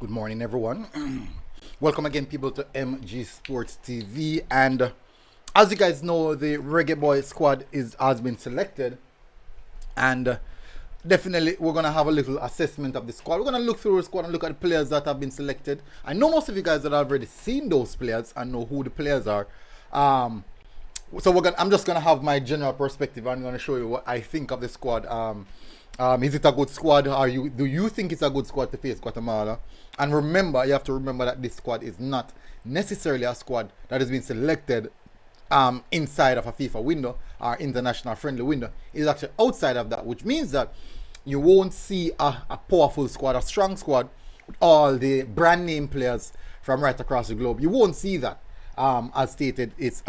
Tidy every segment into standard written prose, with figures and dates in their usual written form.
Good morning, everyone. Welcome again, people, to MG Sports TV. And as you guys know, the Reggae Boy squad has been selected, and definitely we're gonna have a little assessment of the squad. We're gonna look through the squad and look at the players that have been selected. I know most of you guys that have already seen those players and know who the players are. So I'm just gonna have my general perspective. I'm gonna show you what I think of the squad. Is it a good squad? Do you think it's a good squad to face Guatemala? And remember, you have to remember that this squad is not necessarily a squad that has been selected inside of a FIFA window or international friendly window. It is actually outside of that, which means that you won't see a powerful squad, a strong squad with all the brand name players from right across the globe. You won't see that. As stated, it's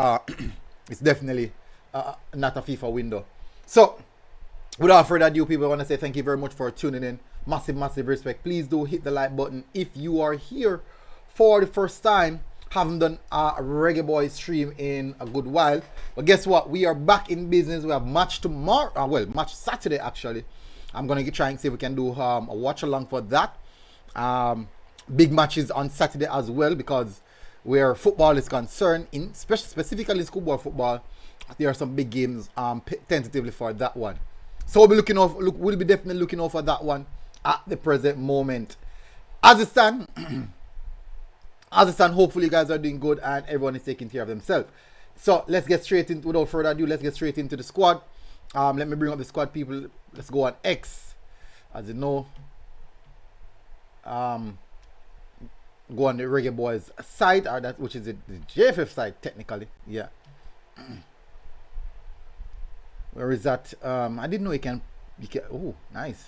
it's definitely not a FIFA window. So without further ado, people, I want to say thank you very much for tuning in. Massive respect. Please do hit the like button if you are here for the first time. Haven't done a Reggae Boy stream in a good while, but guess what? We are back in business. We have match tomorrow. Match Saturday actually. I'm gonna try and see if we can do a watch along for that. Big matches on Saturday as well, because where football is concerned, specifically in schoolboy football, there are some big games tentatively for that one. So we'll be definitely looking out for that one at the present moment. As it stands, hopefully you guys are doing good and everyone is taking care of themselves. So let's get straight into, without further ado, let's get straight into the squad. Let me bring up the squad, people. Let's go on X. As you know, go on the Reggae Boyz side, or that which is the JFF side technically. Yeah. Where is that? I didn't know you can. Oh, nice.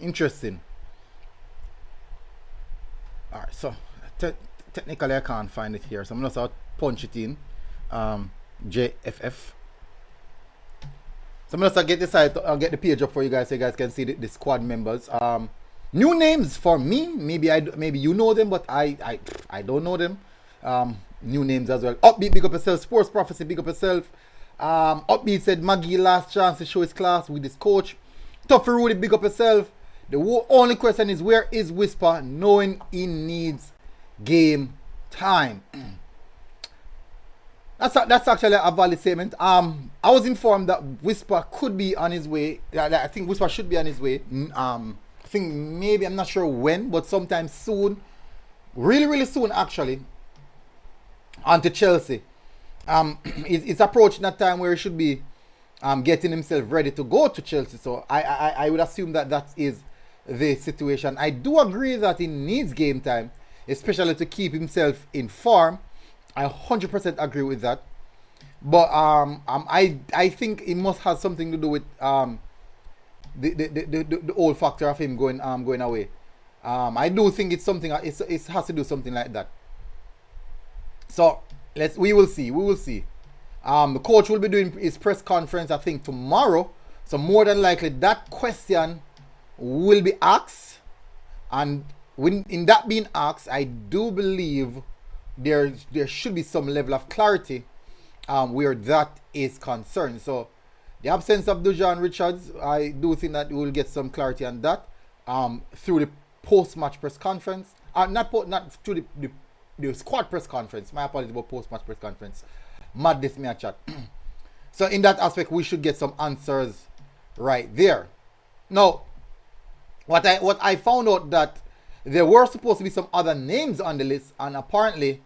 Interesting. Alright, so technically I can't find it here, so I'm gonna punch it in. JFF. So I'm gonna get this side. I'll get the page up for you guys so you guys can see the squad members. New names for me. Maybe you know them, but I don't know them. New names as well. Upbeat, big up yourself. Sports Prophecy, big up yourself. Upbeat said Maggie last chance to show his class with his coach. Toughy Rudy, big up yourself. The only question is, where is Whisper, knowing he needs game time? That's actually a valid statement. I was informed that Whisper could be on his way. I think Whisper should be on his way. I think maybe, I'm not sure when, but sometime soon, really soon actually, on to Chelsea. It's approaching that time where he should be getting himself ready to go to Chelsea. So I would assume that is the situation. I do agree that he needs game time, especially to keep himself in form. I 100% agree with that. But I think it must have something to do with the old factor of him going away. I do think it's something. It has to do something like that. So we will see. The coach will be doing his press conference, I think, tomorrow. So more than likely that question will be asked, and in that being asked, I do believe there should be some level of clarity where that is concerned. So the absence of Dujan Richards, I do think that we will get some clarity on that through the post-match press conference. Not through the squad press conference. My apologies about post-match press conference. Madness me a chat. So in that aspect, we should get some answers right there. Now, what I found out that there were supposed to be some other names on the list, and apparently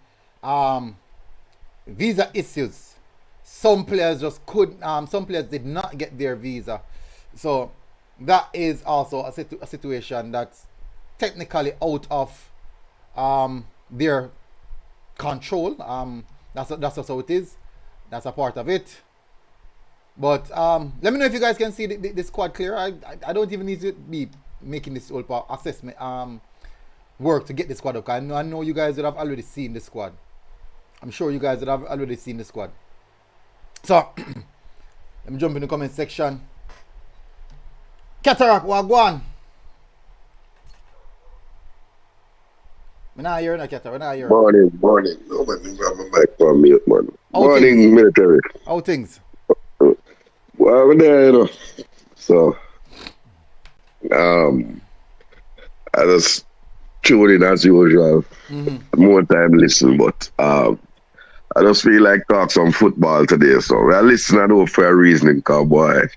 visa issues. Some players just couldn't. Some players did not get their visa. So that is also a situation that's technically out of their control. That's just how it is. That's a part of it. But let me know if you guys can see the squad clear. I don't even need to be making this whole assessment work to get the squad up. I know you guys would have already seen the squad. I'm sure you guys would have already seen the squad. So let me jump in the comment section. Cataract, wagwan. I'm not hearing a Cataract. I'm not hearing. Morning. No, man, you got my mic on mute, man. Morning, military. How things? Well, we're there, So, um, I just tune in as usual. Mm-hmm. More time listen, but I just feel like talk some football today. So we're listening to for a reasoning, cowboy.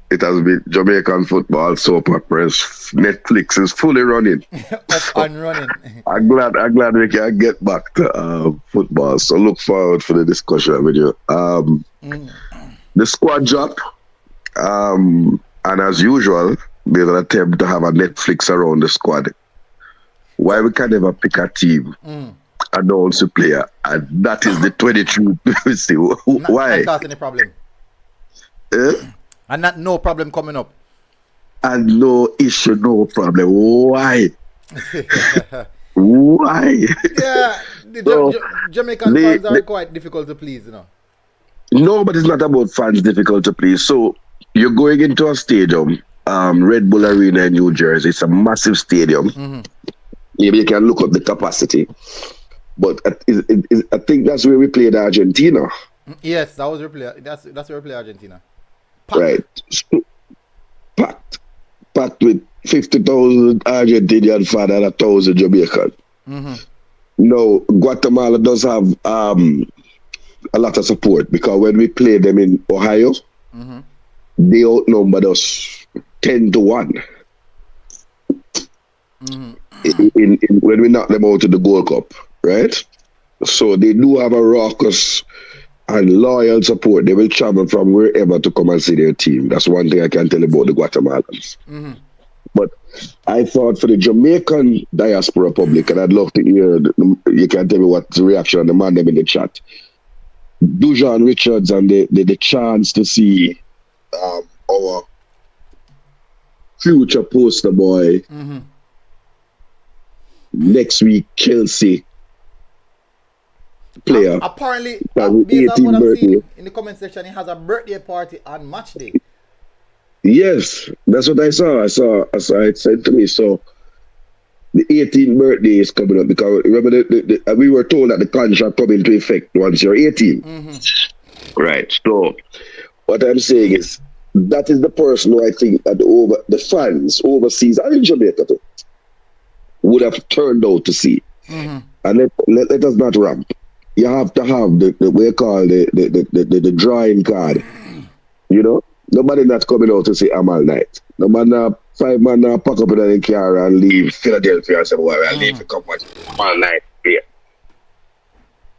It has been Jamaican football soap operas. Netflix is fully running. Up So and running. I'm glad we can get back to football. So look forward for the discussion with you. Mm. The squad drop. And as usual, there's an attempt to have a Netflix around the squad. Why So, we can never pick a team, mm, announce a player, and that is the 23. See not why? causing any problem. Eh? And not no problem coming up. And no issue, no problem. Why? Why? Yeah, the So Jamaican they, fans are quite difficult to please, no, but it's not about fans difficult to please. So you're going into a stadium, Red Bull Arena in New Jersey. It's a massive stadium. Mm-hmm. Maybe you can look up the capacity. But I think that's where we played Argentina. Yes, that was replay. That's where we play Argentina. Pack. Right. So, packed with 50,000 Argentinian fans and 1,000 Jamaican. Mm-hmm. No, Guatemala does have a lot of support because when we played them in Ohio, Mm-hmm. they outnumbered us 10-1. Mm-hmm. In when we knocked them out of the Gold Cup, right? So they do have a raucous and loyal support. They will travel from wherever to come and see their team. That's one thing I can tell you about the Guatemalans. Mm-hmm. But I thought for the Jamaican diaspora public, and I'd love to hear, you can tell me what's the reaction on the man them in the chat. Dujan Richards and the chance to see our future poster boy Mm-hmm. next week, Chelsea player. Apparently, His based on 18th what I'm birthday. seeing in the comment section, he has a birthday party on match day. Yes, that's what I saw. I saw it said to me. So the 18th birthday is coming up because remember we were told that the contract come into effect once you're 18. Mm-hmm. Right. So what I'm saying is that is the person who I think that the fans overseas and in Jamaica too, would have turned out to see. Mm-hmm. And let us not ramp. You have to have the we call the drawing card. You know? Nobody not coming out to see Amal night. Nobody not 5 man now pack up in the car and leave Philadelphia and say, well, I'll leave to come watch Amal night here.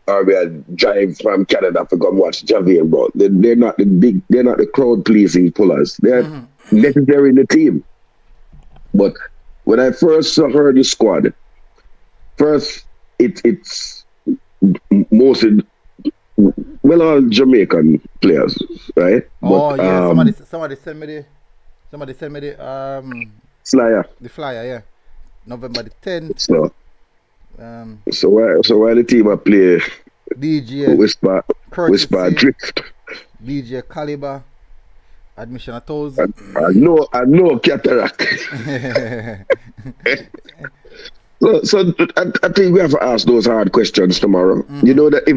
Or we'll drive from Canada to come watch Javier, bro. They're not the crowd pleasing pullers. They're necessary in the team. But when I first heard the squad, first it's mostly all Jamaican players, right? Oh but, yeah, somebody send me the Flyer. the flyer, yeah. November the 10th. So why the team play DJ Whisper Drift? DJ Caliber, admission 1,000. I know Cataract. So I think we have to ask those hard questions tomorrow. Mm-hmm. You know that if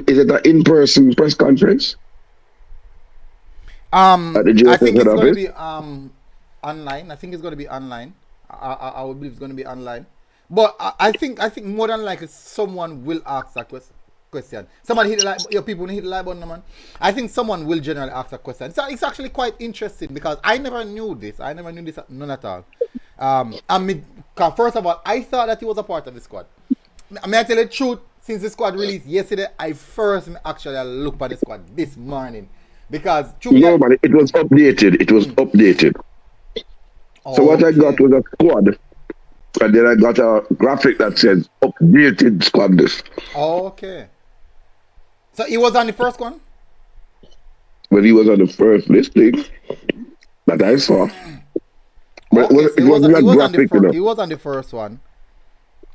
is it an in-person press conference? I think it's going to be online. I think it's going to be online. I would believe it's going to be online. But I think more than likely someone will ask that question. Somebody hit the like, your people hit the like button, man. I think someone will generally ask that question. So it's actually quite interesting because I never knew this. None at all. First of all, I thought that he was a part of the squad. May I tell you the truth? Since the squad released yesterday, I first actually looked at the squad this morning because no, man, it was updated. It was updated. So what I got was a squad, and then I got a graphic that says updated squad list. Okay. So he was on the first one? Well, he was on the first listing that I saw. He was on the first one.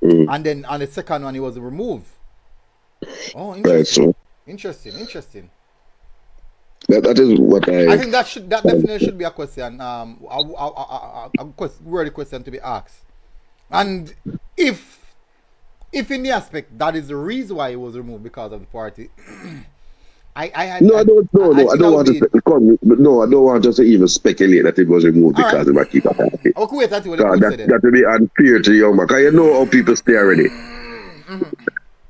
And then on the second one he was removed. Oh, interesting. Right, so interesting. That is what I think that definitely should be a question. A worthy question to be asked. And if in the aspect that is the reason why he was removed because of the party, No, I don't. No, I no, I think that don't would want be. to come. No, I don't want us to even speculate that it was removed All right. because of Makita party. Okay, wait until what the coach said then. That would be unfair to the young man. Because you know how people stay already.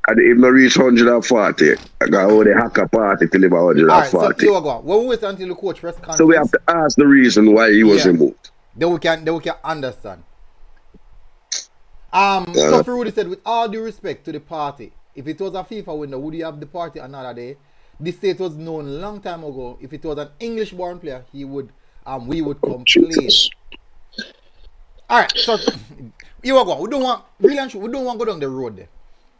And if not reach 140, I got all the hacker party till about All right, so 140. you go. When we wait until the coach press conference. So we have to ask the reason why he was removed. Then we can understand. So Rudy said, with all due respect to the party, if it was a FIFA window, would you have the party another day? This state was known a long time ago. If it was an English-born player, we would complain. All right, so here we go. We don't want to go down the road there.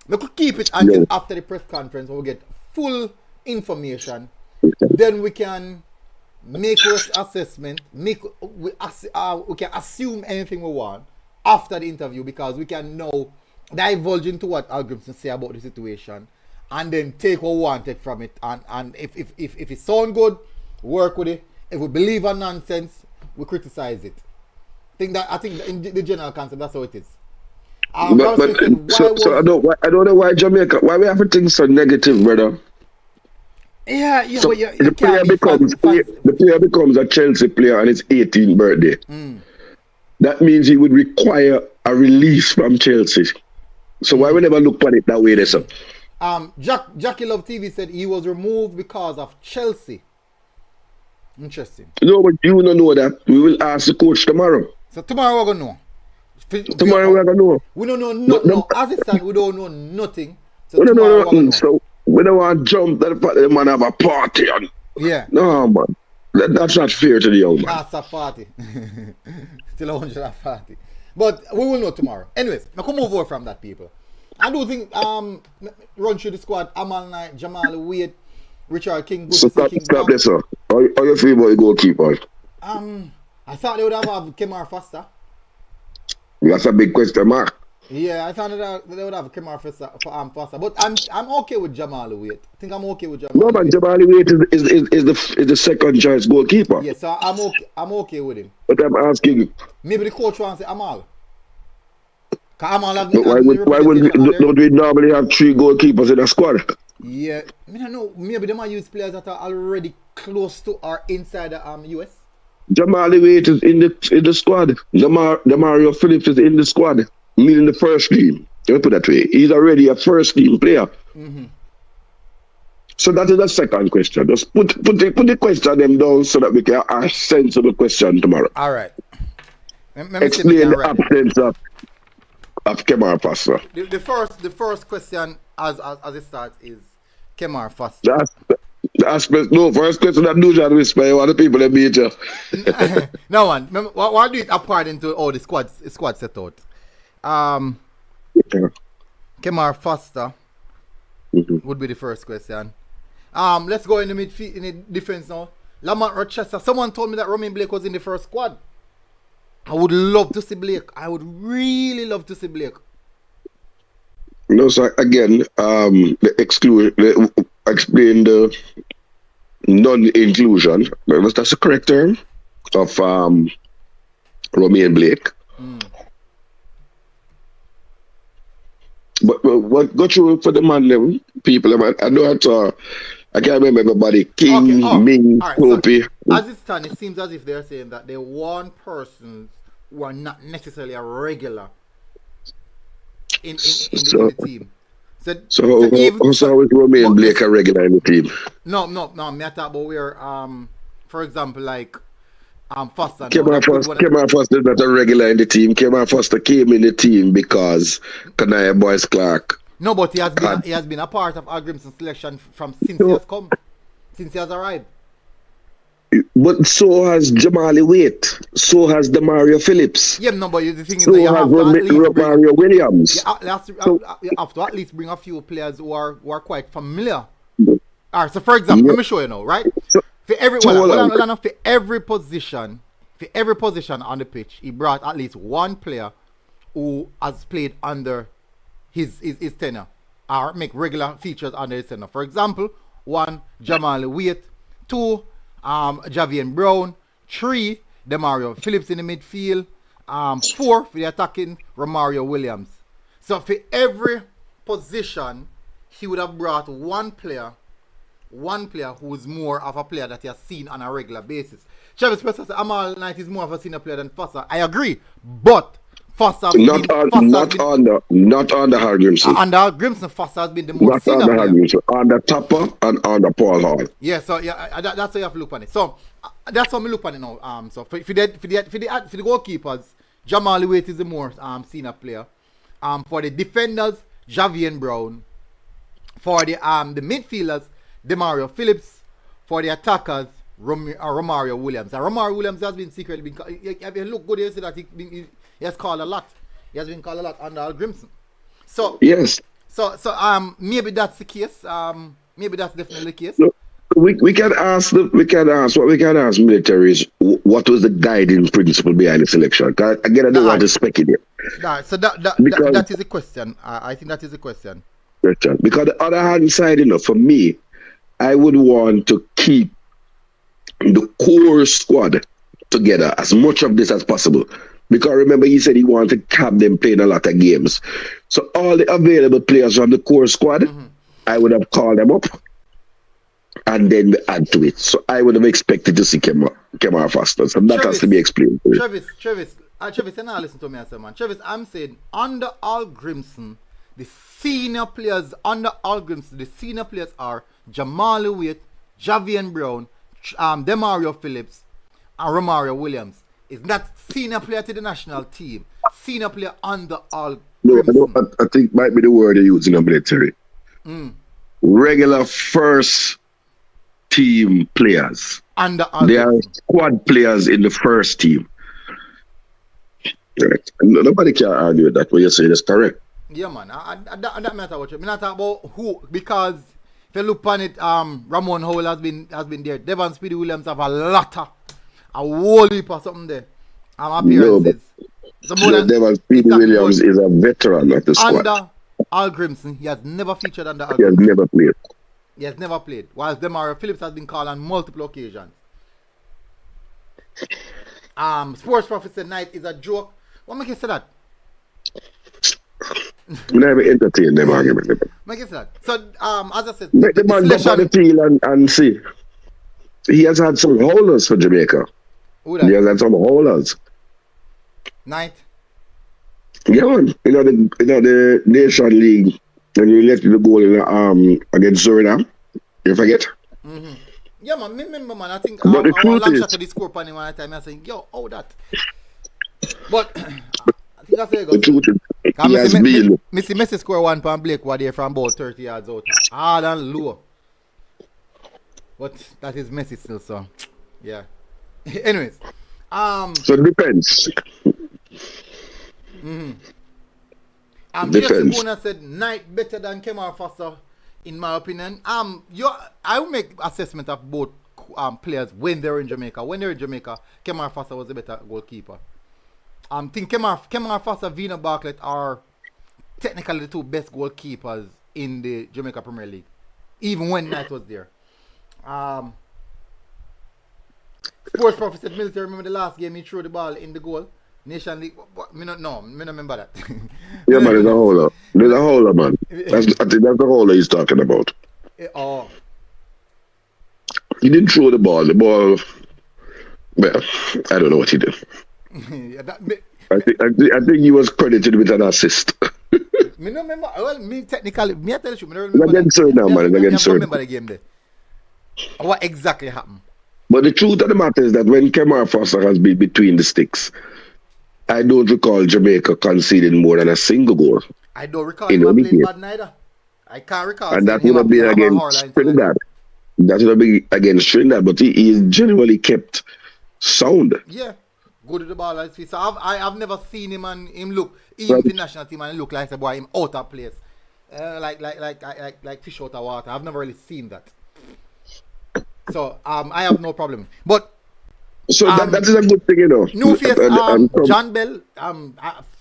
We could keep it until after the press conference when we get full information. Then we can make our assessment. We can assume anything we want after the interview because we can now divulge into what Al Grimson say about the situation and then take what we wanted from it. And if it sounds good, work with it. If we believe in nonsense, we criticize it. I think in the general concept, that's how it is. I don't know why Jamaica, why we have to think so negative, brother. Yeah, so but you the player becomes a Chelsea player on his 18th birthday. That means he would require a release from Chelsea. So why we never look at it that way, sir? Jackie Love TV said he was removed because of Chelsea. Interesting. No, but you don't know that. We will ask the coach tomorrow. So tomorrow we're gonna know. Tomorrow we're gonna know. We don't know nothing. As it stands, we don't know nothing. So we don't know nothing. So we don't want to jump that the man have a party on. Yeah. No, man. That's not fair to the young man. That's a party. Still 140. But we will know tomorrow. Anyways, I can move over from that, people. I do think run through the squad, Amal Knight, Jamal Wade, Richard King, so stop this, sir. How you feel about the goalkeeper? I thought they would have Kemar Foster. That's a big question mark. Yeah, I thought they would have Kemar Foster. But I'm okay with Jamal Wade. I think I'm okay with Jamal. No, man, Jamal Wade is the second choice goalkeeper. Yeah, so I'm okay with him. But I'm asking you. Maybe the coach wants to say Amal. Why don't we normally have 3 goalkeepers in a squad? Yeah, I don't know. Maybe they might use players that are already close to or inside the US. Jamal Wade is in the squad. Mario Phillips is in the squad, leading the first team. Let me put that way. He's already a first team player. So that is the second question. Just put the question them down so that we can ask sensible question tomorrow. All right. Explain the absence of Kemar Foster. The first question as it starts is Kemar Foster. First question that do that whisper, you want the people that beat you. No one. Why do it according to all the squad set out? Kemar Foster would be the first question. Let's go in the midfield in the defense now. Lamont Rochester. Someone told me that Romain Blake was in the first squad. I would love to see Blake. I would really love to see Blake. No, so again, explain the non-inclusion. That's the correct term of Romain Blake. But what go through for the man, people? I know I can't remember everybody. King, Ming, Kopi. So, as it stands, it seems as if they're saying that they want persons who are not necessarily a regular in the team. So is Romain Blake a regular in the team? No. Me I talk about where, for example, like Foster. Kemar Foster is not a regular in the team. Kemar Foster came in the team because Kanaya Boyce Clark. No, but he has been a part of Al Grimson's selection since he has come, since he has arrived. But so has Jamal Wade. So has Mario Phillips. Yeah, no, but the thing is so that you have to at least Mario Williams. You have to at least bring a few players who are quite familiar. Alright, so for example, let me show you now, right? For every position on the pitch, he brought at least one player who has played under his tenure or make regular features under his tenure. For example, 1, Jamal Wade, 2, Javian Brown, 3, Demario Phillips in the midfield, 4 for the attacking, Romario Williams. So for every position, he would have brought one player one player who's more of a player that you have seen on a regular basis. Travis Spencer said Amal Knight is more of a senior player than Foster. I agree, but Foster not under Hal Grimson. Under Hal Grimson, Foster has been the more Not senior under Hal player. Grimson. Under Tupper and under Paul Hall. Yeah, so yeah, that's how you have to look on it. So that's how we look on it now. So for the goalkeepers, Jamal Waite is the more senior player. For the defenders, Javian Brown. For the midfielders, Demario Phillips. For the attackers, Romario Williams. And Romario Williams has been secretly if you look good, you see that he has called a lot. He has been called a lot under Hal Grimson. So yes. So maybe that's the case. Maybe that's definitely the case. No, we can ask military is what was the guiding principle behind the selection? Again, I don't want to speculate. So that is the question. I think that is the question. Because the other hand side, for me, I would want to keep the core squad together as much of this as possible. Because remember, he said he wanted to have them playing a lot of games. So all the available players from the core squad, I would have called them up and then we add to it. So I would have expected to see Kemar Foster. So that has to be explained. Travis, you're not listening to me, I said, man. Travis, I'm saying under Hal Grimson, the senior players are Jamal Waite, Javian Brown, Demario Phillips, and Romario Williams. Is not senior player to the national team. Senior player under Hal Grimson. No, I think might be the word they use in the military. Regular first team players. Under Hal They are squad players in the first team. Right. Nobody can argue with that. What you say is correct. Yeah, man. That matter what you. I'm not talking about who, because if you look on it, Ramon Howell has been there. Devon Speedy Williams have a whole heap of something there. Appearances. Devon Speedy Williams is a veteran of the squad. Under Hal Grimson, he has never featured under Hal Grimson. He has never played. Whilst Demario Phillips has been called on multiple occasions. Sports Prophet said Knight is a joke. What make you say that? We never entertain them argument. Make you say that. So, as I said, make the man go on the field and see. He has had some howlers for Jamaica. He has had some howlers. Knight. Yeah, man. The Nation League, when you left the goal in against Suriname, you forget? Yeah, man. Remember, man. I think but the truth long is, shot to the score panel one time. I saying, yo, how that? But I think that's the truth is, he has been. Messi score one from Blake was there from about 30 yards out. Hard and low. But that is Messi still, so yeah. Anyways. So it depends. Buna said Knight better than Kemar Foster, in my opinion. I will make assessment of both players when they're in Jamaica. When they're in Jamaica, Kemar Foster was a better goalkeeper. I think Kemar Foster, Vina Bartlett are technically the two best goalkeepers in the Jamaica Premier League, even when Knight was there. Sports Prophet said military. Remember the last game he threw the ball in the goal? Nation League. Me don't remember that. Yeah, man, there's a howler. There's a howler, man. I think that's the howler he's talking about. Oh. He didn't throw the ball. The ball. Well, I don't know what he did. I think he was credited with an assist. Me no remember. Well, me technically, me I tell you, me don't remember. Against Suriname, man. Against Suriname. I remember the game there. What exactly happened? But the truth of the matter is that when Kemar Foster has been between the sticks, I don't recall Jamaica conceding more than a single goal. I don't recall him playing bad neither. I can't recall. And that would have been against Trinidad. That would have been against Trinidad, but he is generally kept sound. Yeah, good at the ball. So I've never seen him and him look, even the national team, and look like a boy him out of place, like fish out of water. I've never really seen that. So I have no problem. But so that is a good thing, New face, John Bell.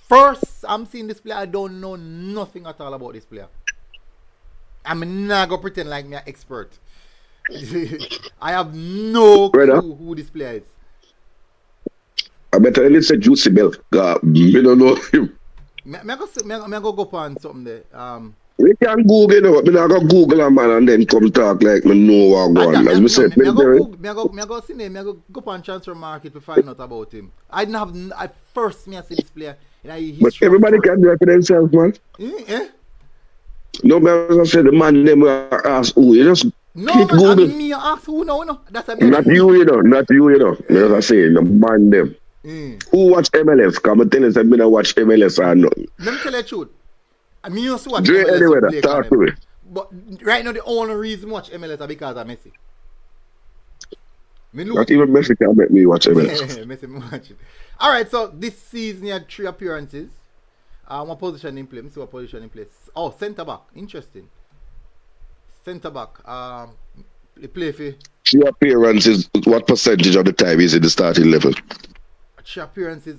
First, I'm seeing this player. I don't know nothing at all about this player. I'm not gonna pretend like me an expert. I have no clue who this player is. I better let's say Juicy Bell. We don't know him. Me go go on something there. We can Google, you know, but me not go Google a man and then come talk like me know what go on. As me said, me go Google, me go see him, me go on transfer market to find out about him. I didn't have, I first me I see this player in a but history. everybody can do it for themselves, man. Eh? No matter say the man them will ask who. You just No click man, Google. me ask who no. That's a Not you, you know. Not you, you know. Me just say the man them. Who watch MLS? Come and tell us that me not watch MLS or nothing. Let me tell you the truth. I mean, you see what Do it MLS anyway, play talk to me. But right now, the only reason watch MLS is because of Messi. Not even Messi can make me watch MLS. Messi me watch it. All right, so this season he had 3 appearances. What position in play? Let me see what position in play. Oh, centre back. Interesting. Centre back. He play for 3 appearances. What percentage of the time is in the starting level? 3 appearances.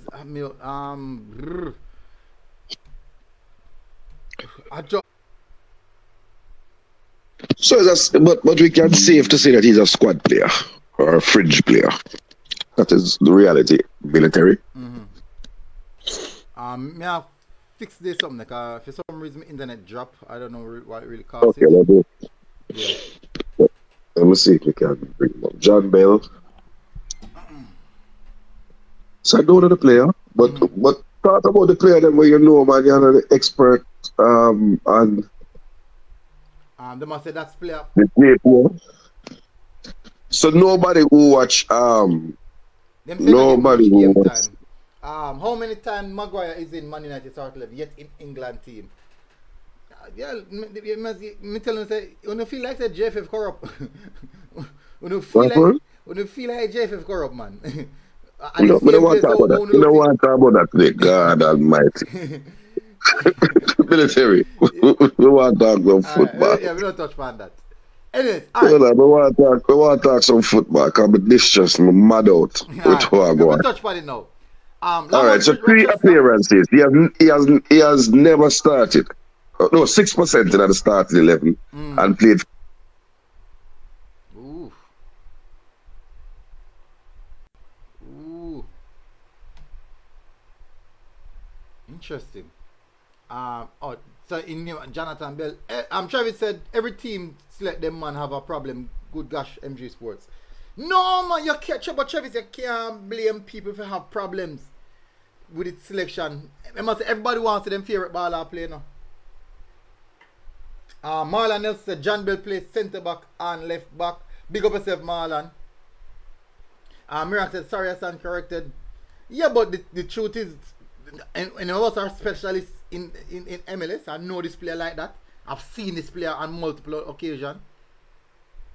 So that's, but we can safe to say that he's a squad player or a fringe player. That is the reality. Military. Me have 6 days something like for some reason my internet drop. I don't know what it really caused Okay, let's do it. Yeah. Let me see if we can bring him up. John Bell. So I know the player, but talk about the player then where you know, man, you're the expert and they must say that's player. The play. So nobody who watch nobody who watch. How many times Maguire is in Man United starting level yet in England team? Yeah, me tell you say when you feel like the JFF corrupt. when you feel like JFF corrupt, man. No, I don't want to talk about that. I don't want to talk about that today. God Almighty. Military. We want to talk about football. Yeah, we don't touch on that. Anyways, we want to talk some football. Because this just mad out. Which one go on? Touch on it now. All right, so 3 appearances. He has never started. No, 6% in the starting 11 and played. Ooh. Interesting. So in Jonathan Bell, Travis said every team select them man have a problem. Good gosh, MG Sports. No man, you can't. But Travis, you can't blame people if they have problems with its selection. Everybody wants to them favorite baller play now. Marlon Nelson said John Bell plays centre back and left back. Big up yourself, Marlon. Mirak said sorry I stand corrected. Yeah, but the truth is, and of us are specialists in MLS. I know this player like that. I've seen this player on multiple occasions.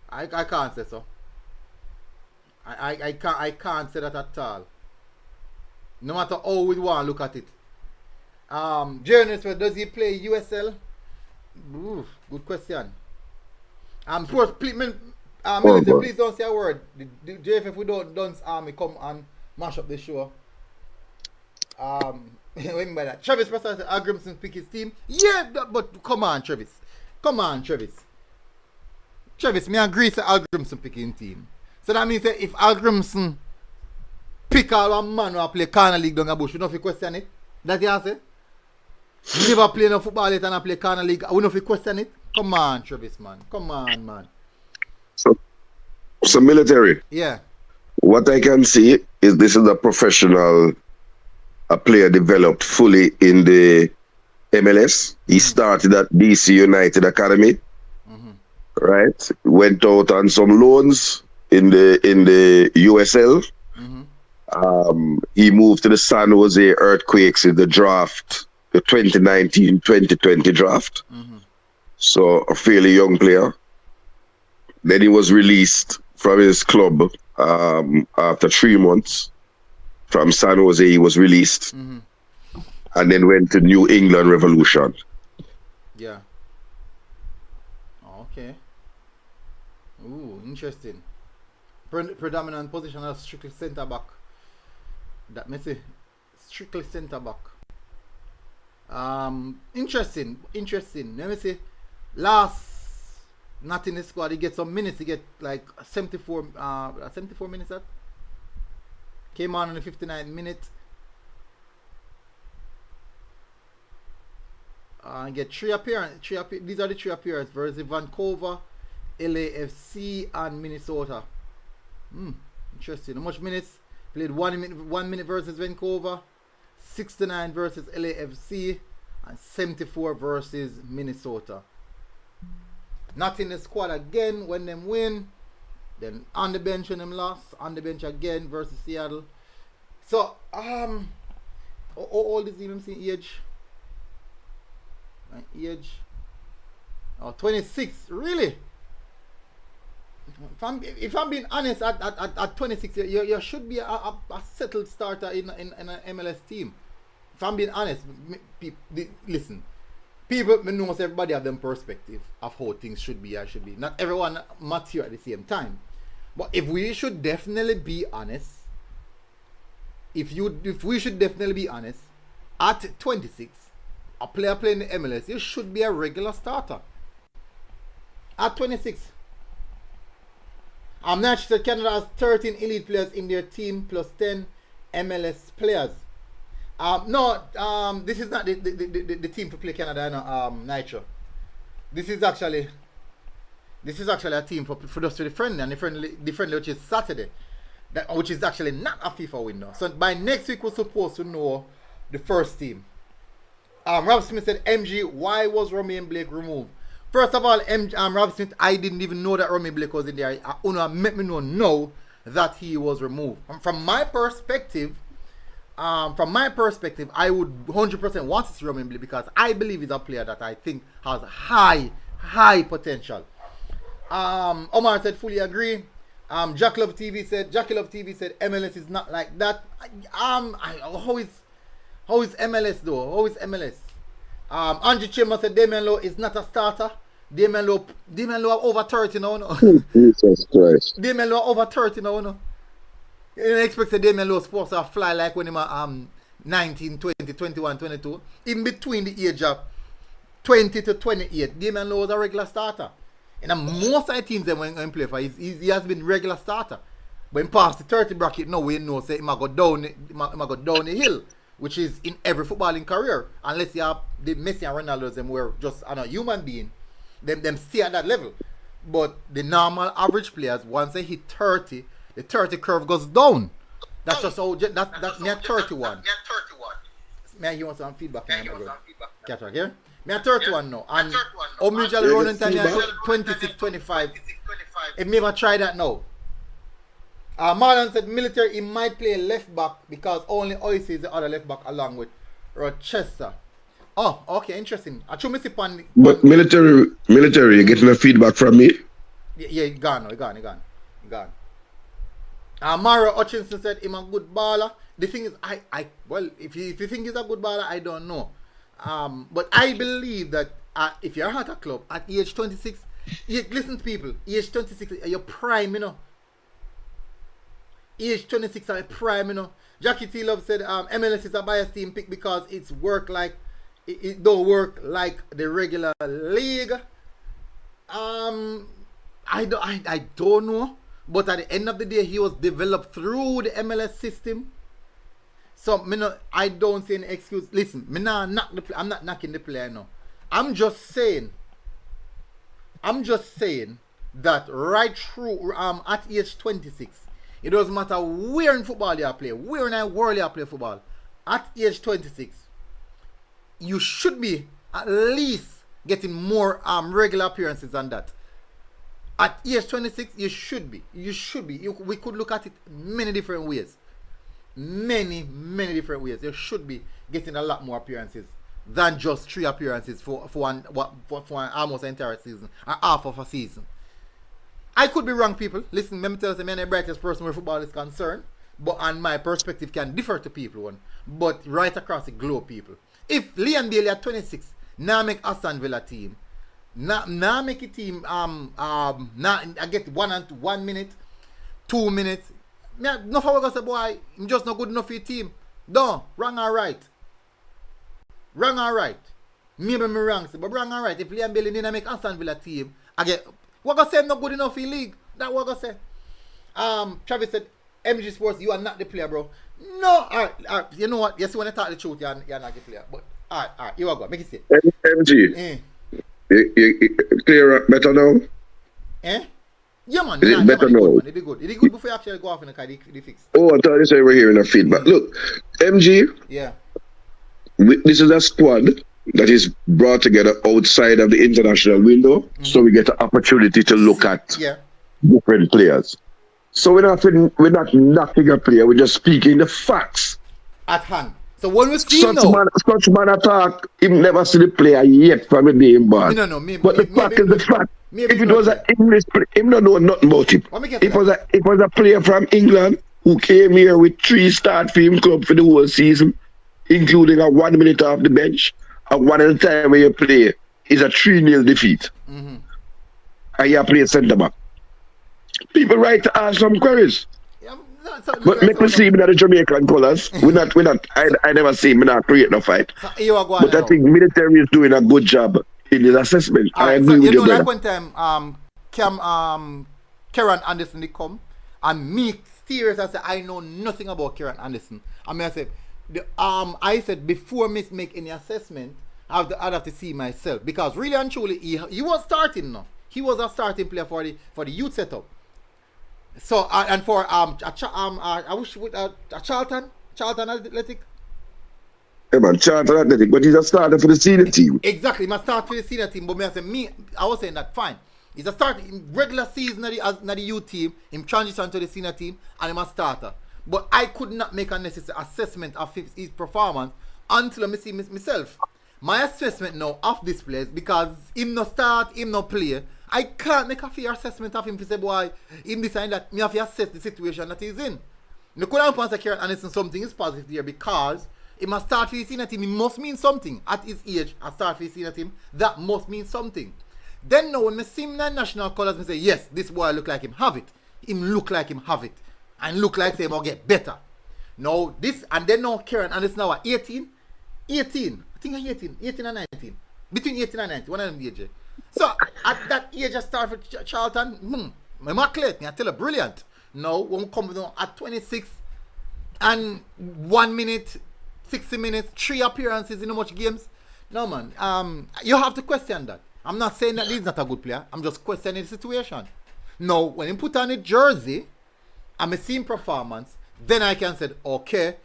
I can't say so. I can't say that at all. No matter how we want to look at it. Journalist, does he play USL? Ooh, good question. Please, military, please don't say a word. The JFF we don't come and mash up the show. Remember that. Travis Preston said Al Grimson pick his team. Yeah, but come on, Travis. Travis, me agree to Al Grimson picking team. So that means that if Al Grimson pick all one man who play Corner League down a bush, we don't have to question it. That's the answer. You never play no football yet and play Corner League. We don't have to question it. Come on, Travis, man. Come on, man. So military. Yeah. What I can see is this is a professional, a player developed fully in the MLS. He started at DC United Academy, right? Went out on some loans in the USL. He moved to the San Jose Earthquakes in the draft, the 2019-2020 draft. So a fairly young player. Then he was released from his club after 3 months. From San Jose, he was released, and then went to New England Revolution. Yeah. Okay. Ooh, interesting. Predominant position as strictly centre back. That may say strictly centre back. Interesting. Let me see. Last not in the squad, he gets some minutes. He get like 74 minutes. That came on the 59th minute. Get three appearances. These are the three appearances versus Vancouver, LAFC, and Minnesota. Interesting. How much minutes? Played 1 minute versus Vancouver, 69 versus LAFC, and 74 versus Minnesota. Not in the squad again when them win. Then on the bench when them lost. On the bench again versus Seattle. So, all this even see age. Age. Oh, 26. Really? If I'm being honest, at 26, you should be a settled starter in an MLS team. If I'm being honest, listen. People know everybody have them perspective of how things should be or should be. Not everyone mature at the same time. But if we should definitely be honest, if we should definitely be honest, at 26, a player playing the MLS, you should be a regular starter. At 26. Naturally, Canada has 13 elite players in their team plus 10 MLS players. This is not the team to play Canada, Nitro. This is actually a team for just to the friendly, and the friendly which is Saturday, which is actually not a FIFA window. So by next week we're supposed to know the first team. Rob Smith said, MG, why was Romain Blake removed? First of all, Rob Smith, I didn't even know that Romain Blake was in there. Una made me know that he was removed. From my perspective, I would 100% want to see Romain Blake because I believe he's a player that I think has high potential. Omar said, fully agree. Jack Love TV said, MLS is not like that. How is MLS though? How is MLS? Andrew Chambers said Damian Lowe is not a starter. Damian Lowe over 30 now. No? Jesus Christ. Damian Lowe over 30 now. No? You don't expect that Damian Lowe supposed to fly like when he was 19, 20, 21, 22. In between the age of 20 to 28, Damian Lowe was a regular starter. And most of the teams that when he play for, he has been regular starter. When past the 30 bracket, no way know say he might go down the hill, which is in every footballing career. Unless you have the Messi and Ronaldo, them were just a human being, them stay at that level. But the normal average players, once they hit 30, the 30 curve goes down. That's just how that's near 31. Man, you want some feedback? Catch right here. Me at 31 now. And usually running time 26, 25. If me ever try that now. Marlon said military he might play left back because only Oise is the other left back along with Rochester. Oh, okay, interesting. I should miss it on. But military, you getting a feedback from me? Yeah, gone. Mario Hutchinson said him a good baller. The thing is, well, if you think he's a good baller, I don't know. But I believe that if you're at a club at age 26, listen to people, age 26, you're prime, you know. Age 26 are prime, you know. Jackie T Love said MLS is a biased team pick because it don't work like the regular league. I don't know, but at the end of the day, he was developed through the MLS system. So I don't see any excuse. Listen, I'm not knocking the player now. I'm just saying that right through at age 26, it doesn't matter where in football you play, where in the world you play football. At age 26, you should be at least getting more regular appearances than that. At age 26, you should be. We could look at it many different ways. Many different ways. You should be getting a lot more appearances than just 3 appearances for almost an entire season, or half of a season. I could be wrong, people. Listen, let me tell you, I'm the brightest person where football is concerned, and my perspective can differ to people, but right across the globe, people. If Liam Bailey at 26 now make Aston Villa team, now make a team, now I get 1 minute, 2 minutes. No, how I gonna say, boy, I'm just not good enough for your team. No, wrong or right. Maybe I'm wrong, but wrong or right. If Liam Bailey didn't make Aston Villa team, I get. What I say I'm not good enough in league. That's what I say. Travis said, MG Sports, you are not the player, bro. No, alright. You know what? Yes, when I talk the truth, you're not the player. But Alright. You are good. Make it say. MG. Eh? You clear up better now? Eh? Yeah, man. Is it better now? It is good. It is good before you actually go off in the car. It fix. Oh, I thought you said we're hearing a feedback. Look, MG, Yeah. this is a squad that is brought together outside of the international window, so we get an opportunity to look at different players. So we're not knocking a player, we're just speaking the facts. At hand. So when we see such man attack, he never see the player yet from the game ball. No, but the fact is the fact. If it was an English player, him don't know nothing about him. It was a player from England who came here with 3 start for him club for the whole season, including a 1 minute off the bench. And one of the time when you play is a 3-0 defeat. And you play centre back. People right to ask some queries. But make me see him in the Jamaican colours. I never see him not create no fight. But I think military is doing a good job in his assessment. I agree with you, brother. Like one time, Kieran Anderson did come, and me serious, I said I know nothing about Kieran Anderson. I said before me make any assessment, I'd have to see myself, because really and truly he was starting now. He was a starting player for the youth setup. So and for I wish with Charlton Athletic. Yeah, man, Charlton Athletic, but he's a starter for the senior team. Exactly, he must start for the senior team. But I was saying that fine. He's a starter in regular season of the youth team. Him transition to the senior team, and him a starter. But I could not make a necessary assessment of his performance until I see myself. My assessment now of this place, because him no start, him no play, I can't make a fair assessment of him to say, boy, him decide that me have to assess the situation that he's in. No could have answered Kieran Anderson something is positive there, because he must start for the senior team. It must mean something. At his age, I start for the senior team. That must mean something. Then now when I see him in the national colours, I say, yes, this boy look like him have it. Him look like him have it. And look like say him will get better. Now this, and then now Kieran Anderson now 18. I think 18 and 19. Between 18 and 19, one of them age. So at that age I start for Charlton, my market, I tell you, brilliant. Now when we come down at 26 and 1 minute, 60 minutes, 3 appearances in how much games. No man, you have to question that. I'm not saying that he's not a good player, I'm just questioning the situation. Now when he put on a jersey and I see him performance, then I can say, okay,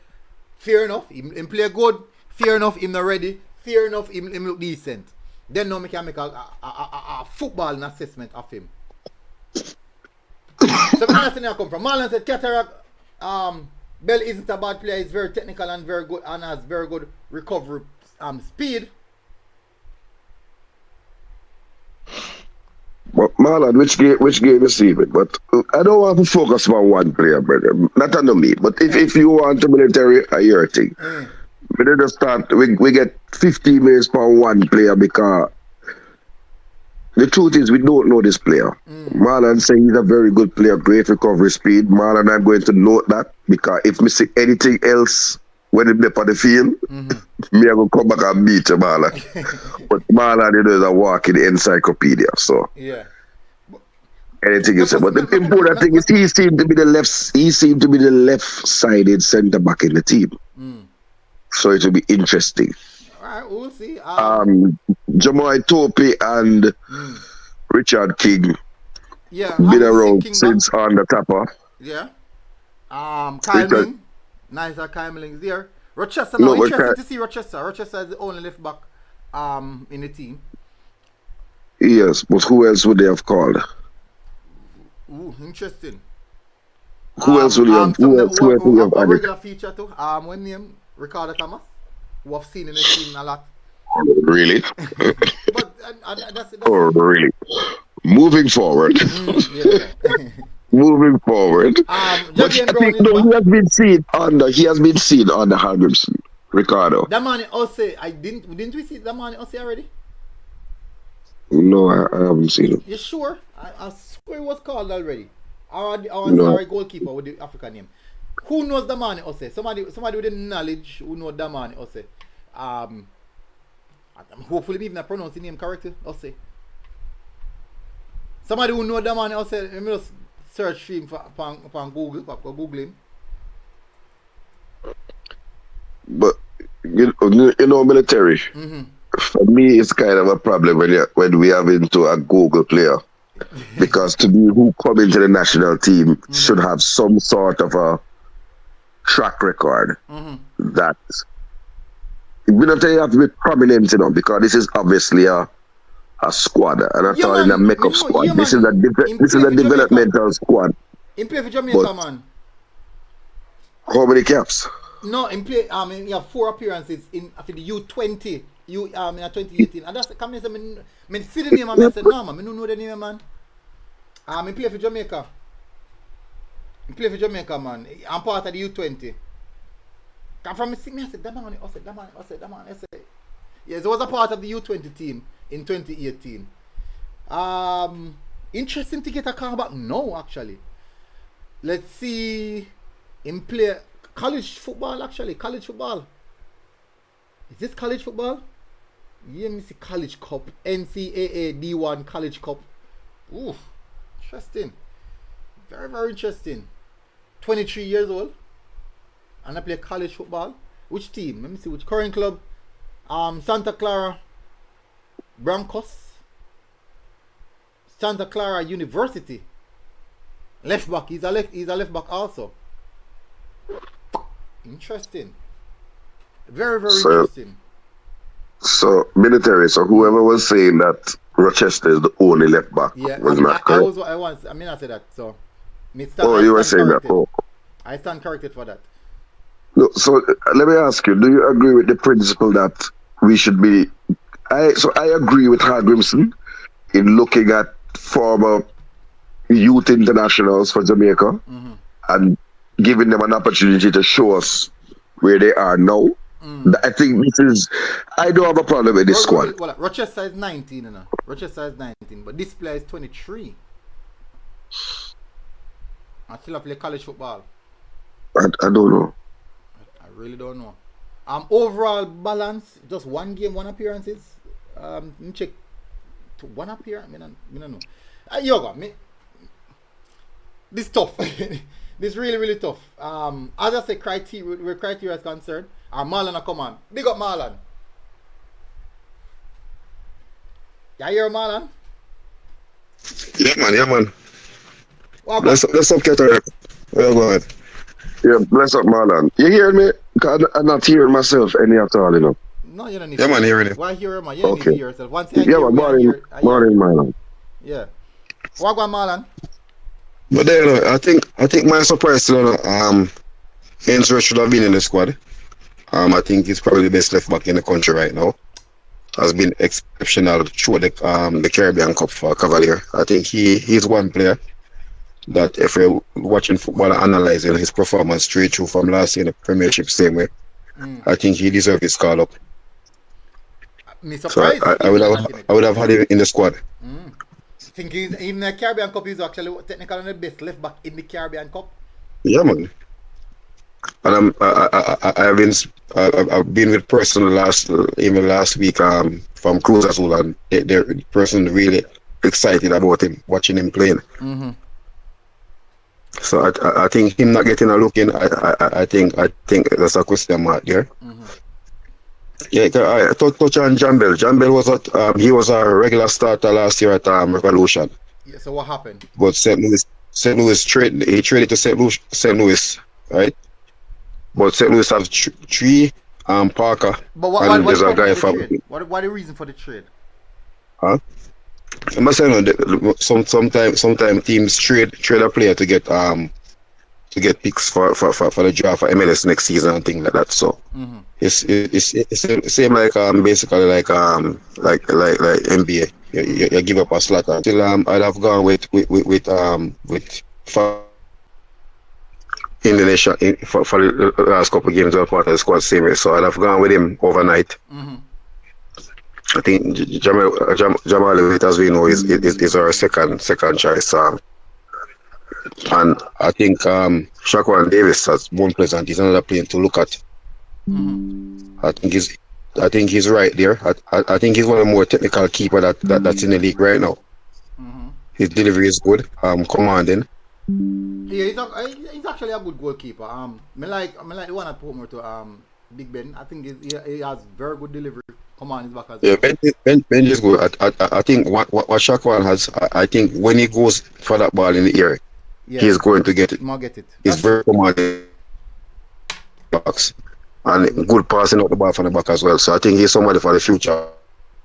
fair enough, him play good, fair enough, him not ready, fair enough, him look decent. Then now I can make a football assessment of him. So I understand where I come from. Marlon said Cataract, Bell isn't a bad player, he's very technical and very good and has very good recovery speed. But Marlon, which game you see it? But I don't want to focus on one player, brother. Not on me. But if you want to military, I hear a thing. We need to start. We get 15 minutes per one player, because the truth is we don't know this player. Marlon saying he's a very good player, great recovery speed. Marlon, I'm going to note that, because if we see anything else when he's on the field, me I go come back and beat you, Marlon. But Marlon, you know, is a walking encyclopedia. So yeah. Anything you say. But the important thing is he seemed to be the left-sided centre back in the team. So it will be interesting. Alright, we'll see. Jamoy Tope and Richard King. Yeah, been around since on the tapper. Yeah. Kyle nicer Kyle Milling's there. Rochester now, interesting to see Rochester. Rochester is the only left back in the team. Yes, but who else would they have called? Ooh, interesting. Who else would you have? Who else would you have? A regular feature too. One name, Ricardo Thomas, who I've seen in the team a lot. Really? But that's oh, really? Moving forward. Moving forward. But I think he has been seen on the Hargreaves, Ricardo. Damani Ose, didn't we see Damani Ose already? No, I haven't seen him. You sure? I swear it was called already. Our goalkeeper with the African name. Who knows Damani Ose? Somebody with the knowledge who knows Damani Ose. Hopefully even I pronounce the name correctly. Ose. Somebody who knows Damani Ose, let me just search for him upon Google him. But you know, military. Mm-hmm. For me, it's kind of a problem when we have into a Google player. Because to be who come into the national team should have some sort of a track record that we don't say you have to be prominent, you know, because this is obviously a squad and I thought in a makeup squad. This is a developmental squad. In play for Jamaica, man. How many caps? No, in play. He have 4 appearances in for the U20. In 2018, and that's the comment. I see the name and I said, no man, I don't know the name, man. I play for Jamaica. I play for Jamaica, man. I'm part of the U20. Come from me, I said, that man, I said. Yes, I was a part of the U20 team in 2018. Interesting to get a call back. No, actually. Let's see him play college football, actually. College football. Is this college football? Yeah, me see College Cup. NCAA D1 College Cup. Ooh, interesting. Very, very interesting. 23 years old. And I play college football. Which team? Let me see which current club. Santa Clara Broncos. Santa Clara University. Left back. He's a left back also. Interesting. Very, very interesting. So military. So whoever was saying that Rochester is the only left back was not correct. I said that. So. You were saying that. Oh. I stand corrected for that. No, so let me ask you: do you agree with the principle that we should be? I agree with Hardrimson in looking at former youth internationals for Jamaica and giving them an opportunity to show us where they are now. I think I don't have a problem with this squad. Well, Rochester is 19, you know. Rochester is 19, but this player is 23. I still have to play college football. I don't know. I really don't know. Overall balance, just 1 game, 1 appearances. Let me check. To 1 appearance? I don't know. Yoga, this tough. This really, really tough. As I say, where criteria is concerned, Marlon come on. Big up Marlon. You hear Marlon? Yeah man. Bless up, Keter. Go ahead. Yeah, bless up, Marlon. You hear me? Cause I'm not hearing myself any at all, you know. No, you don't need to. Yeah, man, hearing it. Why hear man? You don't need to hear yourself. Once I morning, Marlon. Yeah. What about Marlon? But then, I think my surprise still, Enzo should have been in the squad. I think he's probably the best left back in the country right now. Has been exceptional through the Caribbean Cup for Cavalier. I think he's one player that if you're watching football and analysing his performance straight through from last year in the Premiership same way, I think he deserves his call up. So I would have had him in the squad. I think in the Caribbean Cup he's actually technically the best left back in the Caribbean Cup. Yeah, man. And I've been with person last week from Cruz Azul, and the person really excited about him, watching him playing. So I think him not getting a look in, I think that's a question mark there. Yeah, I touch on Jambel. Jambel was a regular starter last year at Revolution. Yeah, so what happened? But St. Louis traded to St. Louis, right? But St. Louis has 3 Parker. But what there's a guy from. What the reason for the trade? Huh? I'm saying sometimes teams trade a player to get picks for the draft for MLS next season and things like that. So it's the same like basically like NBA. You give up a slot until I'd have gone with Indonesia for the last couple of games I was part of the squad same way. So I'd have gone with him overnight. I think Jamal as we know is our second choice. And I think Shaquan Davis has one pleasant. He's another player to look at. I think he's right there. I think he's one of the more technical keeper that's in the league right now. His delivery is good. Commanding. Yeah, he's actually a good goalkeeper. I like the one at Portmore to Big Ben. I think he has very good delivery. Come on, his back as Yeah, well. Ben is good. I think what Shakwan has, I think when he goes for that ball in the air, Yeah, he's going to get it. might get it. He's That's very commanding box and good passing out the ball from the back as well. So I think he's somebody for the future.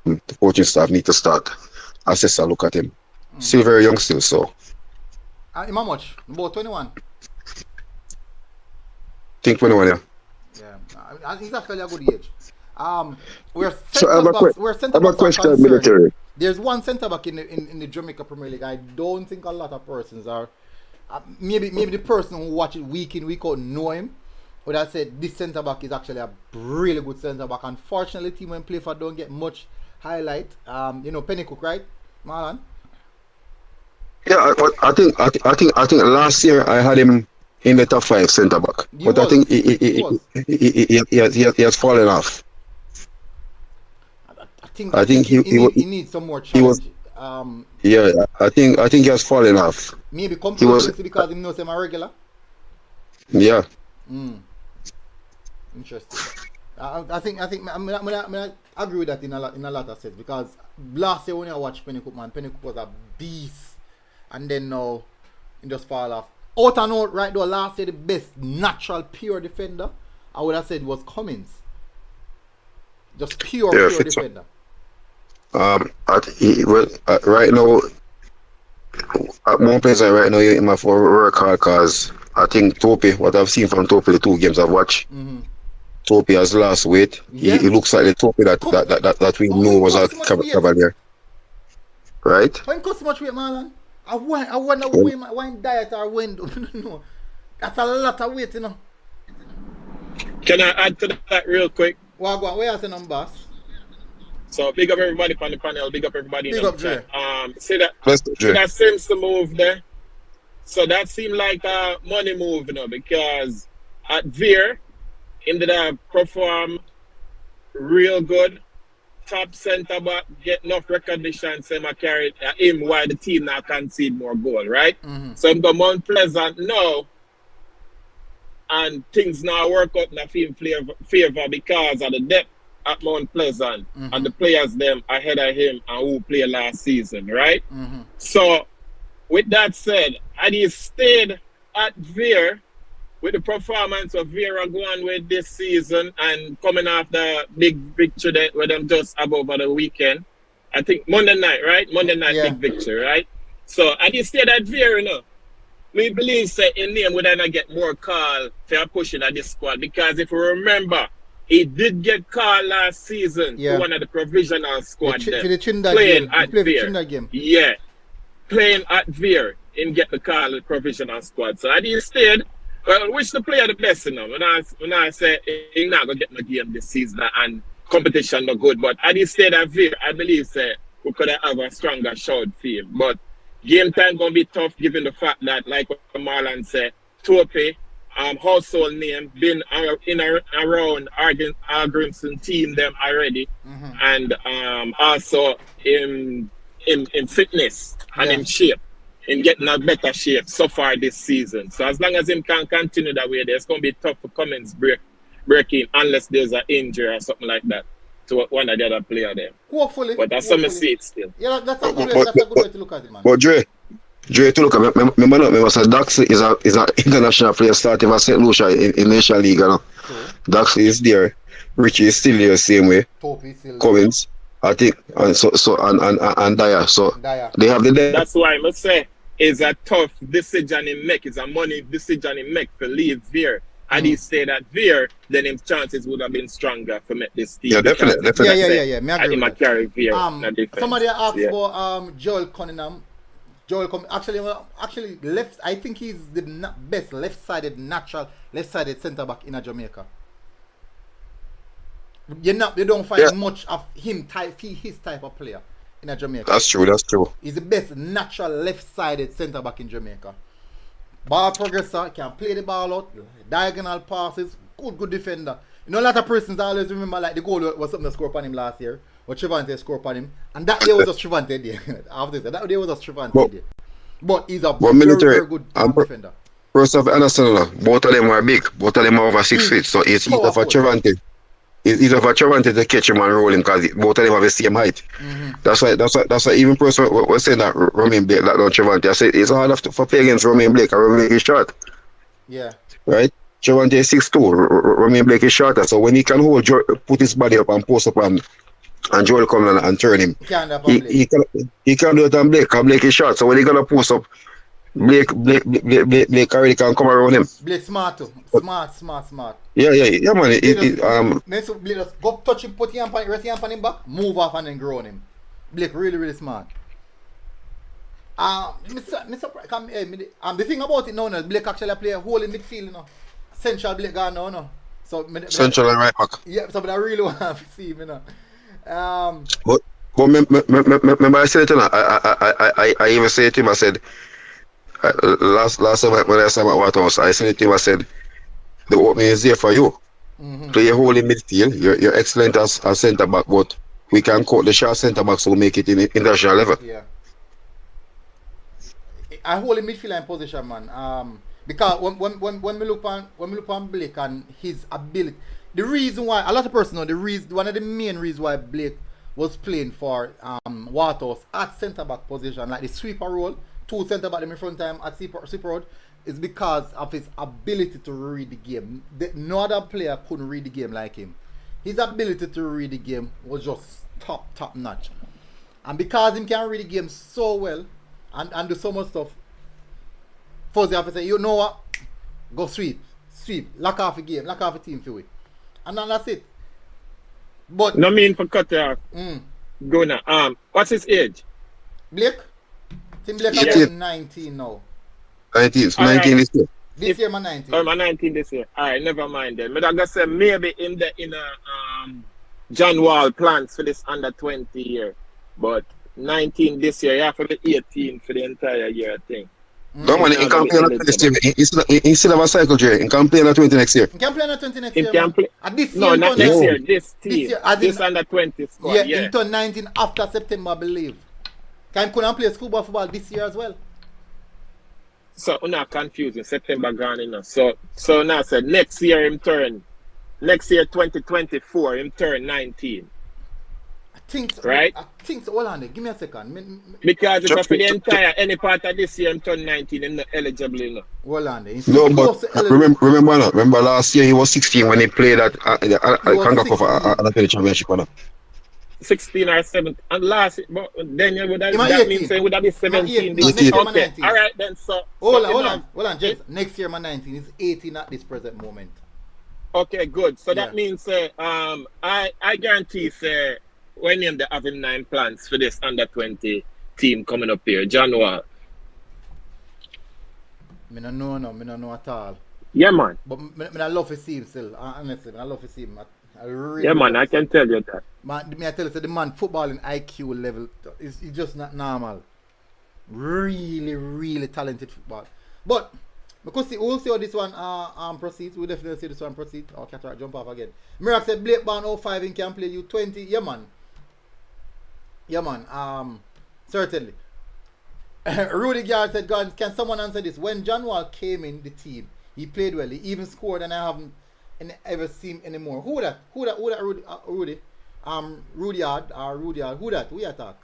The coaching staff need to start assess and look at him. Still very young still, so him how much? About 21. think 21, yeah. Yeah, he's actually a good age. Where So I where have centre a backs are question, concerned, military. there's one centre back in the Jamaica Premier League. I don't think a lot of persons are. Maybe the person who watch it week in week out know him. But I said this centre back is actually a really good centre back. Unfortunately, team when play for don't get much highlight. Pennycook, right, Marlon? Yeah, but I think last year I had him in the top 5 centre back. But I think he has fallen off. I think he needs some more challenge. Yeah, I think he has fallen off. Maybe complacency because he knows him a regular. Yeah. Interesting. I think I agree with that in a lot of sense because last year when I watched Pennycook, man, Pennycook was a beast, and then now he just fall off. Out and out, right though. Last year the best natural pure defender, I would have said was Cummins. Just pure defender. Right now, at one place right now, in my for work hard because I think Topi, what I've seen from Topi, the 2 games I've watched, Topi has lost weight. Yeah. He looks like the Topi that we know was a Cavalier. Right? When cost so much weight, Marlon? I wonder when diet or when no. That's a lot of weight, you know. Can I add to that real quick? Well, go on, where are the numbers? So big up everybody on the panel, big up everybody in the chat. See that seems to move there. So that seemed like a money move, because at Veer, him did perform real good. Top centre back, get enough recognition, so I carry him while the team now concede more goal, right? So I'm going Mount Pleasant now, and things now work out in the favor because of the depth at Mount Pleasant and the players them ahead of him and who played last season, right? So with that said, had he stayed at Veer with the performance of Vera going with this season and coming off the big victory that with them just above the weekend, I think Monday night, right? Monday night big victory, right? So had he stayed at Veer, we believe that in name would not get more call for pushing at this squad because if you remember, he did get called last season to one of the provisional squad playing at Veer. Yeah, playing at Veer and get the call the provisional squad. So had he stayed, well, wish the player the best, When I say he's not gonna get no game this season and competition not good, but had he stayed at Veer, I believe we could have a stronger shout for him. But game time gonna be tough given the fact that, like what Marlon said, Tope, household name, been in around Argrinson team them already, and also in fitness and in shape, in getting a better shape so far this season. So as long as him can continue that way, it's gonna be tough for Cummins breaking unless there's an injury or something like that to one of the other player there. Hopefully. But that's some see it still. Yeah, that's a good way to look at it, man. But Dre, to look at remember so Dax is an international player starting for St. Lucia in National League, Dax is there. Richie is still there same way. Cummins, I think, and Dyer. So they have the That's why I must say it's a tough decision he make. It's a money decision he make to leave Veer. Had he stayed at Veer, then his chances would have been stronger to make this team. Yeah, definitely. Yeah. Me agree with carry Veer. Somebody asked about Joel Cunningham. Actually left. I think he's the best left-sided centre back in Jamaica. You don't find much of his type of player in Jamaica. That's true. He's the best natural left-sided centre back in Jamaica. Ball progressor, can play the ball out, diagonal passes, good defender. A lot of persons always remember like the goal was something that scored upon him last year, or Trevante scored upon him, and that day was just Trevante day. After that day was just Trevante day. But he's a very good defender. First of all, understand, both of them are big. Both of them are over 6 feet. So it's either for Trevante. It's either for Trevante to catch him and roll him because both of them have the same height. That's why even person was saying that Romain Blake that don't Trevante. I said it's hard for play against Romain Blake and Romain Blake is short. Yeah. Right? Trevante is 6'2", Romain Blake is shorter. So when he can put his body up and post up and Joel come and turn him, he can do it on Blake because Blake is short. So when he gonna post up, Blake already can come around him. Blake smart too. Smart. Yeah, man. Blake just go touch him, put him on, rest him on him back, move off and then grow on him. Blake really smart. The thing about it now is Blake actually play a whole in midfield, you know. Central Blake gone now, no. So Central and right back. Yeah, so I really want to see him, you know. But remember I said it to him. I even said to him, I said last time when I saw him at Waterhouse, I said to him, I said the opening is there for you. Play a whole in midfield. You're excellent as centre back, but we can cut the short centre back so we make it in international level. Yeah. I hold in midfield and position, man. Because when we look on Blake and his ability, the reason why a lot of person know one of the main reasons why Blake was playing for Waterhouse at centre back position, like the sweeper role, 2 centre back in front time at sweeper road, is because of his ability to read the game. No other player couldn't read the game like him. His ability to read the game was just top notch, and because he can read the game so well and do so much stuff, first you have to say, you know what, go sweep, lock off the game, lock off the team for it, and then that's it. But no mean for cut off. Go now. What's his age? Blake? Tim Blake is 19 now. 19 this year. This year, man, 19. Oh, man, 19 this year. Alright, never mind then. But I gotta say maybe in John Wall plans for this under 20 year, but 19 this year, you have to be 18 for the entire year, I think. No man, he can play on 20 this year. He still have a cycle, Jay. He can play on 20 next year. He can play on 20 next year. This year, no, not next year. This team. This under 20 squad. Yeah, he turned 19 after September, I believe. Can play schoolboy football this year as well. So we're not confusing. September gone enough. So now said next year 2024 him turn 19. I think so. Right? I think so. Hold on there. Give me a second. Because if for the entire any part of this year him turn 19, I'm not eligible enough. Hold on there. No, but remember last year he was 16 when he played at Kangakoff at the championship. 16 or 17, and last, but then you would have, that means it would have been 17 this year. Okay, alright then, so hold on, James. Next year, man, 19 is 18 at this present moment. Okay, good. So that means, I guarantee, when they have him 9 plans for this under 20 team coming up here, John Wall. I don't know at all. Yeah, man. But I love to see him still. Honestly, I love to see him. Yeah, man, I can tell you that. Man, I tell you, the man footballing IQ level is just not normal. Really talented football. But because we'll see how this one proceeds. We'll definitely see this one proceed. Oh, Cataract jump off again. Mirak said Blake Barn 05 in can play you 20. Yeah, man. Certainly. Rudy Gard said, God, can someone answer this? When John Wall came in the team, he played well. He even scored, and I haven't ever seen anymore. Who that? Rudy? Rudyard. Who that? Who you attack?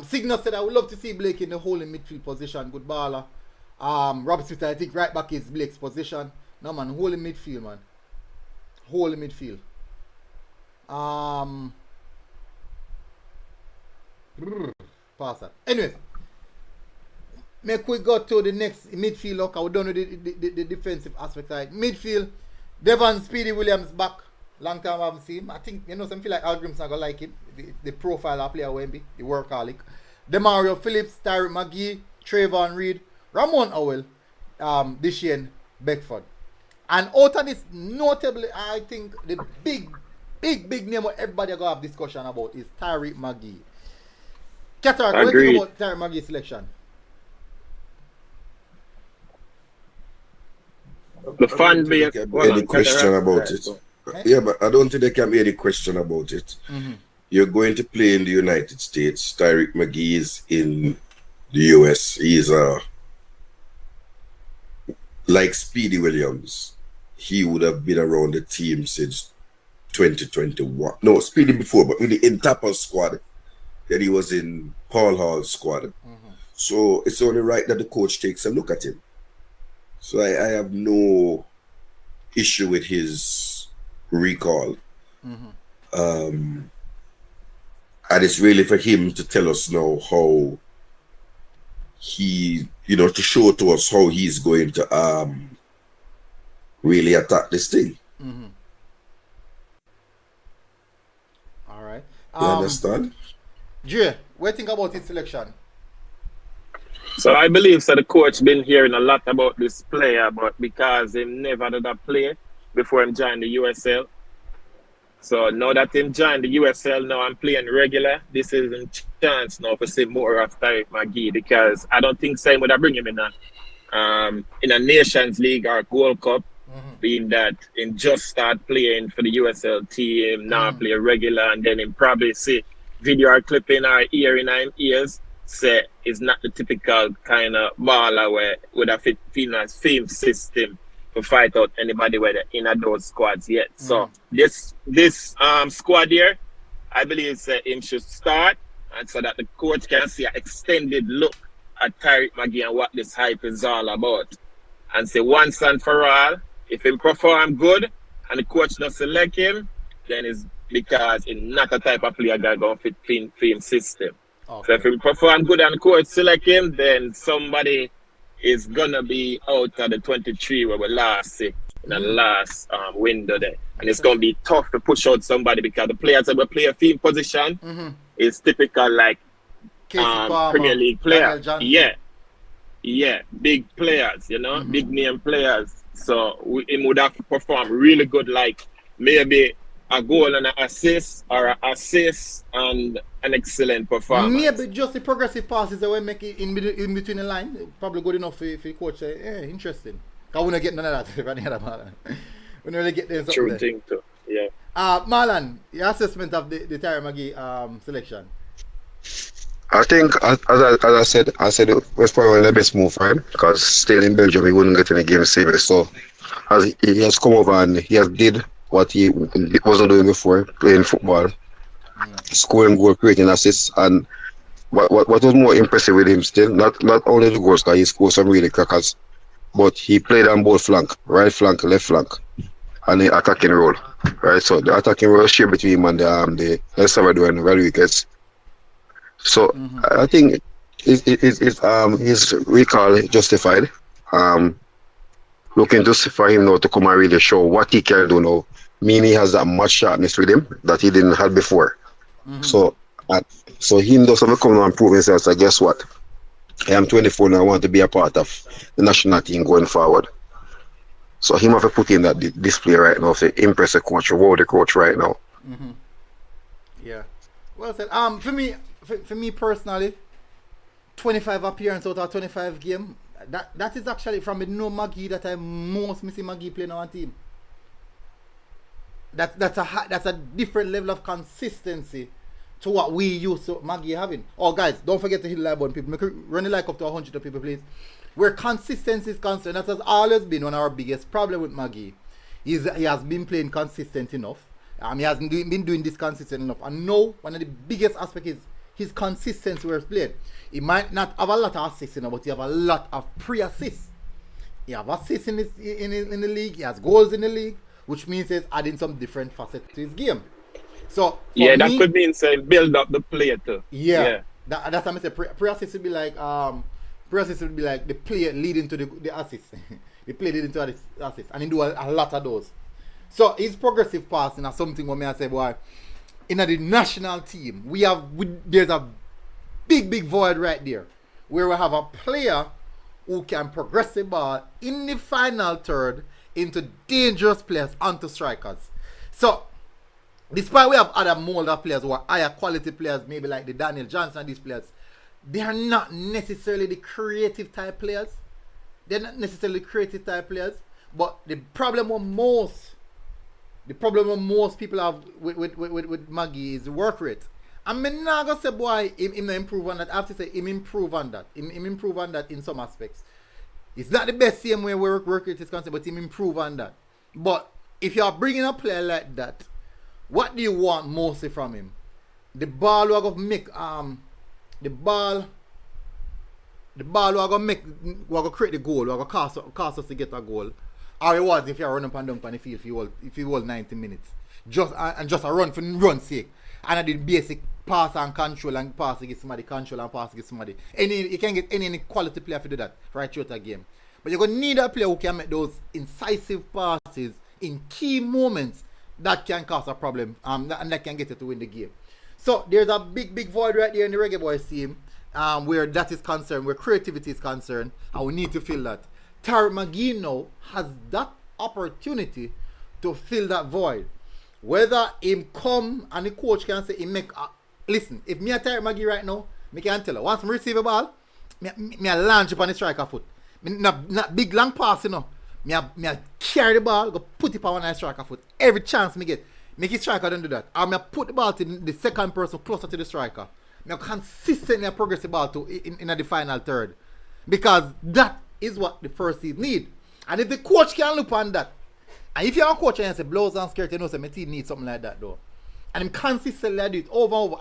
Signal said I would love to see Blake in the whole in midfield position. Good baller. Robert Smith, I think right back is Blake's position. No man, whole in midfield, man. Whole in midfield. Pass that. Anyways, make we go to the next midfield. Look, I done with the defensive aspect side. Midfield, Devon Speedy Williams back. Long time I haven't seen him. I think, some feel like Al Grim's not gonna like him. The profile of player Wemby, the workaholic. Demario Phillips, Tyrick McGee, Trayvon Reed, Ramon Howell, Deshane Beckford. And out of this, notably, I think the big name what everybody gonna have discussion about is Tyrick McGee. Cataract, what do you think about Tyrick McGee's selection? The fan base. Any question about it? Yeah, but I don't think there can be any question about it. You're going to play in the United States. Tyrick McGee is in the US. He's like Speedy Williams. He would have been around the team since 2021. No, Speedy before, but with the Intapa squad. Then he was in Paul Hall's squad. So it's only right that the coach takes a look at him. So I have no issue with his recall. And it's really for him to tell us now how he, to show to us how he's going to really attack this thing. All right. You understand? Jay, what do you think about his selection? So I believe the coach been hearing a lot about this player, but because he never did a play before him joined the USL. So now that him joined the USL, now I'm playing regular. This is a chance now for see more of Tariq McGee, because I don't think same would have bring him in a Nations League or Gold Cup, being that him just start playing for the USL team, now play regular, and then him probably see video or clip in our ear in him ears. Say it's not the typical kind of baller where would have fit Finland's fame system to fight out anybody where they're in those squads yet. So this squad here, I believe him should start, and so that the coach can see an extended look at Tariq McGee and what this hype is all about. And say once and for all, if he perform good and the coach not select him, then it's because he's not a type of player that going to fit fame system. Okay. So if he perform good and the coach select him, then somebody is gonna be out of the 23 where we last see in the last window there, and it's gonna be tough to push out somebody because the players that will play a field position is typical like Premier League player. Yeah, big players, big name players. So he would have to perform really good, like maybe a goal and an assist, or an assist and an excellent performance. Maybe just the progressive passes that we make it in between the line, probably good enough for the coach say, interesting. Because we don't get none of that from the other Marlon. We don't really get there. True thing too, yeah. Marlon, your assessment of the Tariq McGee selection? I think, as I said, it was probably one of the best move for him, because still in Belgium, he wouldn't get any game savers. So, as he has come over and he has did what he wasn't doing before, playing football, scoring goal, creating assists, and what was more impressive with him still, not only the goals, because he scored some really crackers, but he played on both flank, right flank, left flank, and the attacking role, right? So the attacking role shared between him and the El Salvadoran Rodriguez. So I think his recall justified. Looking to for him now to come and really show what he can do now. Meaning he has that much sharpness with him that he didn't have before. So he does have to come and prove himself. So guess what? I am 24 and I want to be a part of the national team going forward. So him have to put in that display right now, say impress the coach, reward the coach right now. Yeah. Well said. For me personally, 25 appearance out of 25 game. That is actually from the no McGee that I most missing McGee playing on our team. That's a different level of consistency to what we used to McGee having. Oh guys, don't forget to hit the like button, people. Make run the like up to 100 people, please. Where consistency is concerned, that has always been one of our biggest problem with McGee. He has been playing consistent enough. He hasn't been doing this consistent enough. And now one of the biggest aspects is his consistency where he's played. He might not have a lot of assists, but he have a lot of pre-assists. He have assists in the league. He has goals in the league, which means he's adding some different facets to his game. So that could mean saying build up the player too. Yeah. That's what I say. Pre-assist would be like the player leading to the assist. The player leading to the assist, and he do a lot of those. So his progressive passing is something where I say, boy, in the national team, there's a big void right there, where we have a player who can progress the ball in the final third into dangerous players, onto strikers. So, despite we have other mold of players who are higher quality players, maybe like the Daniel Johnson and these players, they are not necessarily the creative type players. But the problem with most people have with Maggie is the work rate. And I'm not going to say, boy, him not improve on that. I have to say, him improve on that. Him improve on that in some aspects. It's not the best same way work rate is concerned, but him improve on that. But if you are bringing a player like that, what do you want mostly from him? The ball we are going to make, the ball we are going to make, we are going to create the goal, we are going to cost us to get a goal. Or it was if you are running up and down on the field if you hold 90 minutes. Just a run for run's sake. And I did basic pass and control and pass to get somebody, control and pass to get somebody. You can get any quality player to do that right throughout the game. But you're going to need a player who can make those incisive passes in key moments that can cause a problem and that can get you to win the game. So there's a big void right there in the Reggae Boyz team where that is concerned, where creativity is concerned, and we need to fill that. Tariq McGee now has that opportunity to fill that void. Whether him come and the coach can say, listen, if me a Tariq McGee right now, me can tell you, once I receive a ball, me a launch up on the striker foot. Not big long pass, you know. Me a carry the ball, go put it on the striker foot. Every chance me get, make the striker don't do that. Or me put the ball to the second person closer to the striker. Me consistently progress the ball to in the final third. Because that is what the first team need. And if the coach can look on that, and if you're a coach and you say blows and skirts, you know, so my team needs something like that though. And him consistently do it over and over,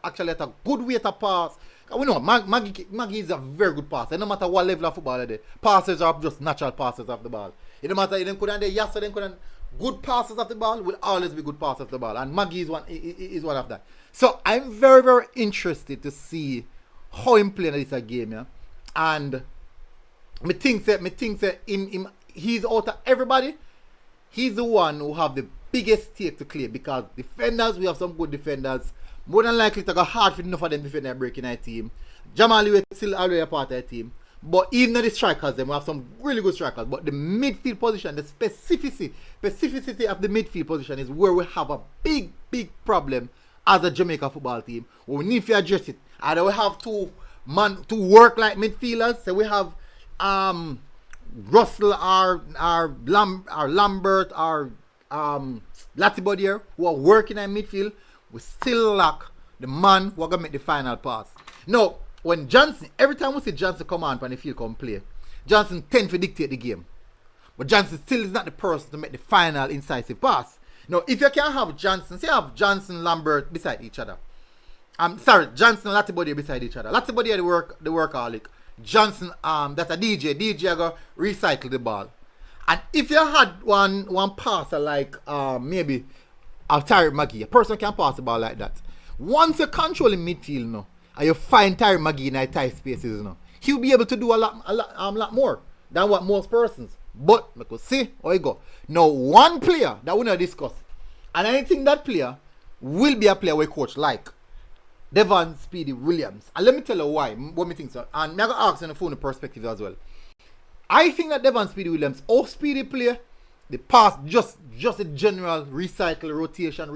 actually at a good way to pass. We know Maggie is a very good passer. No matter what level of football they do, passes are just natural passes of the ball. It no matter if they couldn't do yesterday, good passes of the ball will always be good passes of the ball. And Maggie is one of that. So I'm very, very interested to see how him playing this game, yeah. And me think that he's out of everybody. He's the one who have the biggest stake to clear because defenders, we have some good defenders. More than likely to go hard for enough of them defend their breaking our team. Jamal is still already a part of the team. But even the strikers, we have some really good strikers. But the midfield position, the specificity of the midfield position is where we have a big problem as a Jamaica football team. We need to address it. Either we have to work like midfielders. So we have Russell or Lambert or Latibody here who are working in midfield. We still lack the man who are going to make the final pass. Now, when Johnson, every time we see Johnson come on the field come play, Johnson tends to dictate the game. But Johnson still is not the person to make the final incisive pass. Now, if you can have Johnson, say have Johnson, Lambert beside each other. Johnson and Latibody beside each other. Latibody the workaholic. Johnson, that's a DJ. DJ go recycle the ball. And if you had one passer like maybe a Tariq McGee, a person can pass the ball like that. Once you control the midfield now, and you find Tariq McGee in the tight spaces now, he'll be able to do a lot more than what most persons. But we could see how you go. Now, one player that we not discuss, and I think that player will be a player we coach like Devon Speedy Williams. And let me tell you why. What me think so. And I'm going to ask on the phone the perspective as well. I think that Devon Speedy Williams, speedy player, the pass just a general rotation.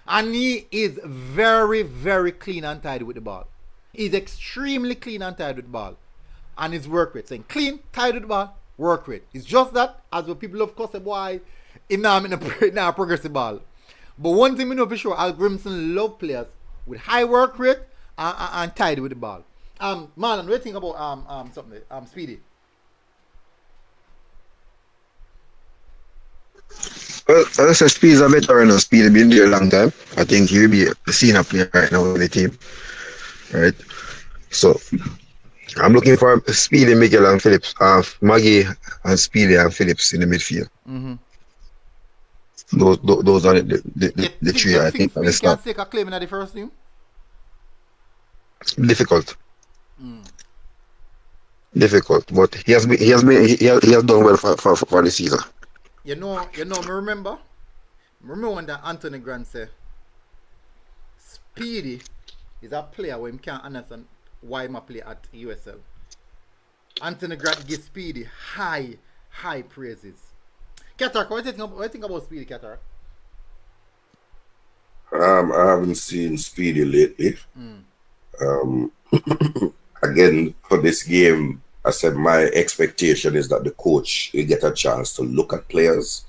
And he is very, very clean and tidy with the ball. He's extremely clean and tidy with the ball. And his work rate. Saying clean, tidy with the ball, work rate. It's just that, as what people love cuss boy, in a progressive ball. But one thing we know for sure, Al Grimson love players with high work rate and tidy with the ball. Marlon, what do you think about Speedy? Well, as I said, Speedy's a veteran and Speedy been there a long time. I think he'll be a senior player right now with the team. Right? So I'm looking for Speedy, Miguel and Phillips, Maggie and Speedy and Phillips in the midfield. Mm-hmm. Those are the three I think. Can take a claim in the first team? Difficult, but he has done well for the season. You know, me remember when that Anthony Grant said Speedy is a player where he can't understand why he play at USL. Anthony Grant gives Speedy high praises. Katar, what do you think about Speedy, Katar? I haven't seen Speedy lately. Again, for this game, I said my expectation is that the coach will get a chance to look at players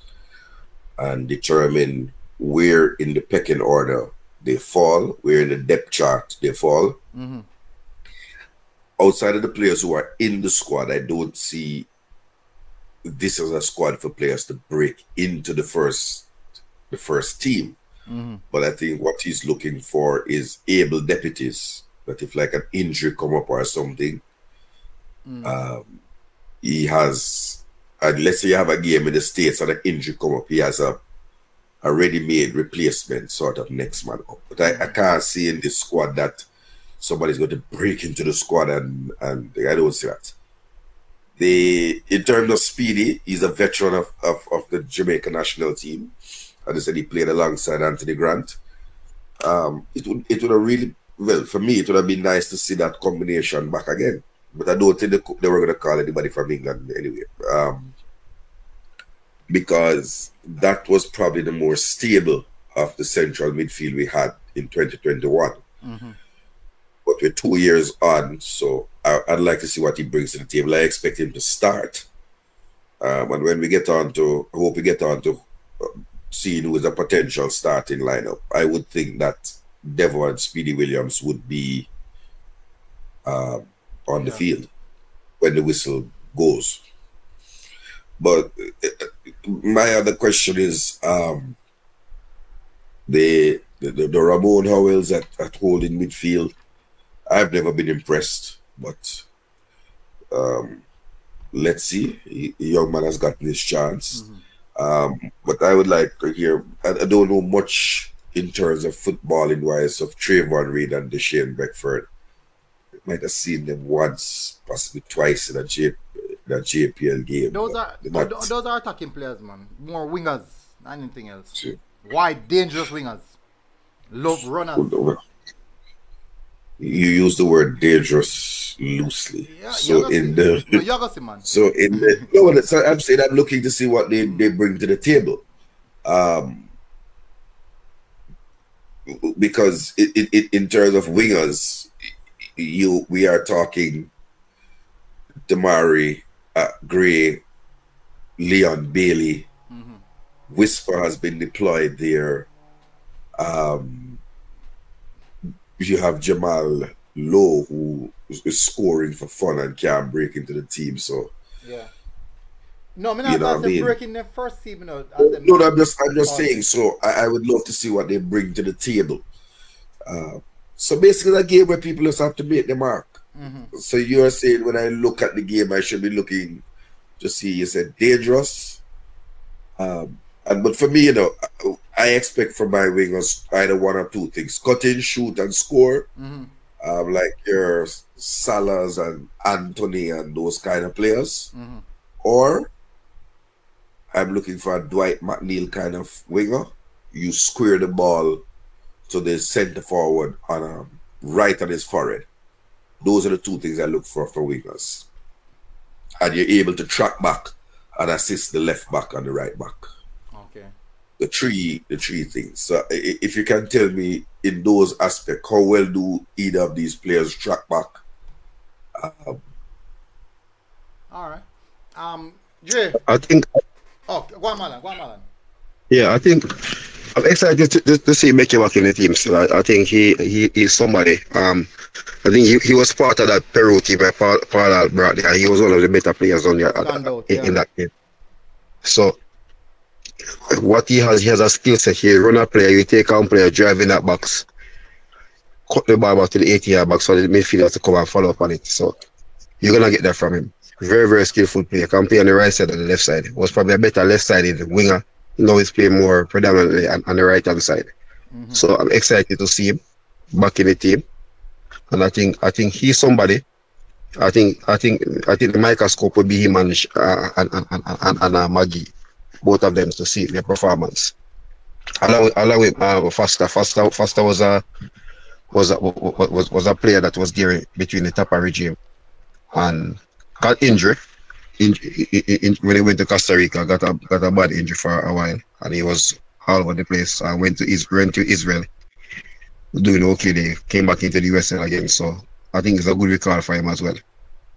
and determine where in the pecking order they fall. We're in the depth chart, they fall. Outside of the players who are in the squad, I don't see this as a squad for players to break into the first team. But I think what he's looking for is able deputies, that if like an injury come up or something, he has, and let's say you have a game in the States and an injury come up, he has a ready-made replacement sort of next man up. But I can't see in this squad that somebody's going to break into the squad, and I don't see that. In terms of Speedy, he's a veteran of the Jamaica national team. As I said, he played alongside Anthony Grant. It would have really, well, for me, it would have been nice to see that combination back again. But I don't think they were going to call anybody from England anyway. Because that was probably the more stable of the central midfield we had in 2021. But we're 2 years on, so I'd like to see what he brings to the table. I expect him to start. And when we get on to, I hope we get on to seeing who is a potential starting lineup, I would think that Devon and Speedy Williams would be on the field when the whistle goes. But my other question is the Ramon Howells at holding midfield. I've never been impressed, but let's see. The young man has gotten his chance. But I would like to hear, I don't know much in terms of footballing wise of Trayvon Reid and Deshane Beckford. I might have seen them once, possibly twice in a JPL game. Those are attacking players, man. More wingers than anything else. Sure. Wide, dangerous wingers. Love runners. You use the word dangerous loosely. Yeah, so I'm saying I'm looking to see what they bring to the table. Because in terms of wingers, we are talking Damari, Gray, Leon Bailey. Whisper has been deployed there. You have Jamal Lowe, who is scoring for fun and can't break into the team. So no, I'm not breaking the first team. No, I'm just saying. So I would love to see what they bring to the table. So basically, a game where people just have to make the mark. So you're saying when I look at the game, I should be looking to see. You said dangerous, but for me, I expect from my wingers either one or two things: cut in, shoot, and score. Like your Salas and Anthony and those kind of players. Or I'm looking for a Dwight McNeil kind of winger. You square the ball to the center forward on right on his forehead. Those are the two things I look for wingers. And you're able to track back and assist the left back and the right back. Okay. The three things. So if you can tell me in those aspects, how well do either of these players track back? All right. Jay. I think. Oh, Guatemala. Yeah, I think I'm excited to see him make it back in the team. So I think he's somebody. I think he was part of that Peru team that Paul brought there. He was one of the better players on there in that game. So what he has a skill set. He run a player, you take on player, drive in that box, cut the ball back to the 80-yard box for the midfielder to come and follow up on it. So you're gonna get that from him. Very, very skillful player. Can play on the right side and the left side. Was probably a better left-sided winger. Now he's playing more predominantly on the right-hand side. So I'm excited to see him back in the team. And I think he's somebody. I think the microscope would be him and Maggie, both of them, to see their performance. Along with Foster. Foster was a player that was there between the Tapa regime and got injured when he went to Costa Rica. Got a bad injury for a while, and he was all over the place. Went to Israel, doing okay. They came back into the USA again, so I think it's a good recall for him as well.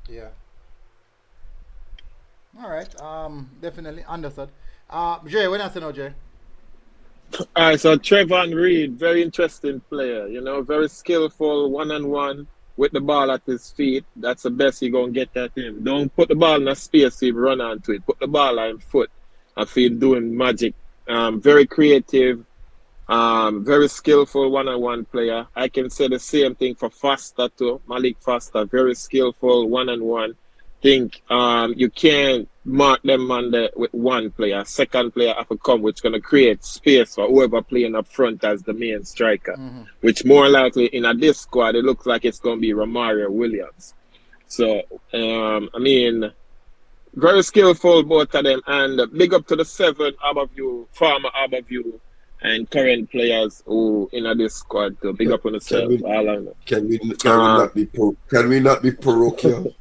Yeah. All right. Definitely understood. Jay, when I say no, Jay. All right, so Trevon Reed, very interesting player, you know, very skillful, one-on-one with the ball at his feet. That's the best you're going to get at him. Don't put the ball in a space, he run onto it. Put the ball on foot and feel doing magic. Very creative, very skillful one-on-one player. I can say the same thing for Foster too, Malik Foster, very skillful one-on-one. Think you can't mark them on with one player. Second player have to come, which is going to create space for whoever playing up front as the main striker. Which more likely in this squad, it looks like it's going to be Romario Williams. So, I mean, very skillful both of them, and big up to the 7 former Aberview and current players who in this squad too. Big up on yourself. Can we not be parochial?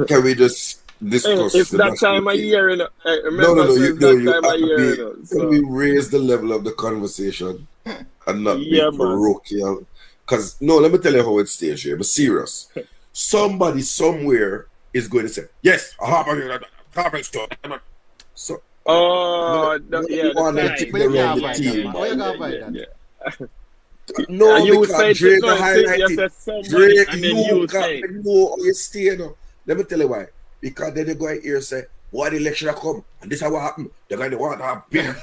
Can we just discuss? It's that time of year, you know. Can we raise the level of the conversation and not be parochial? Because let me tell you how it stays here. I'm serious. Somebody somewhere is going to say, yes, I have a store. So. Oh, No, because Drake highlighted. Drake, you can't know how you stay. Let me tell you why. Because then they go here and say, what election come? And this is what happened. They're going to want to have big.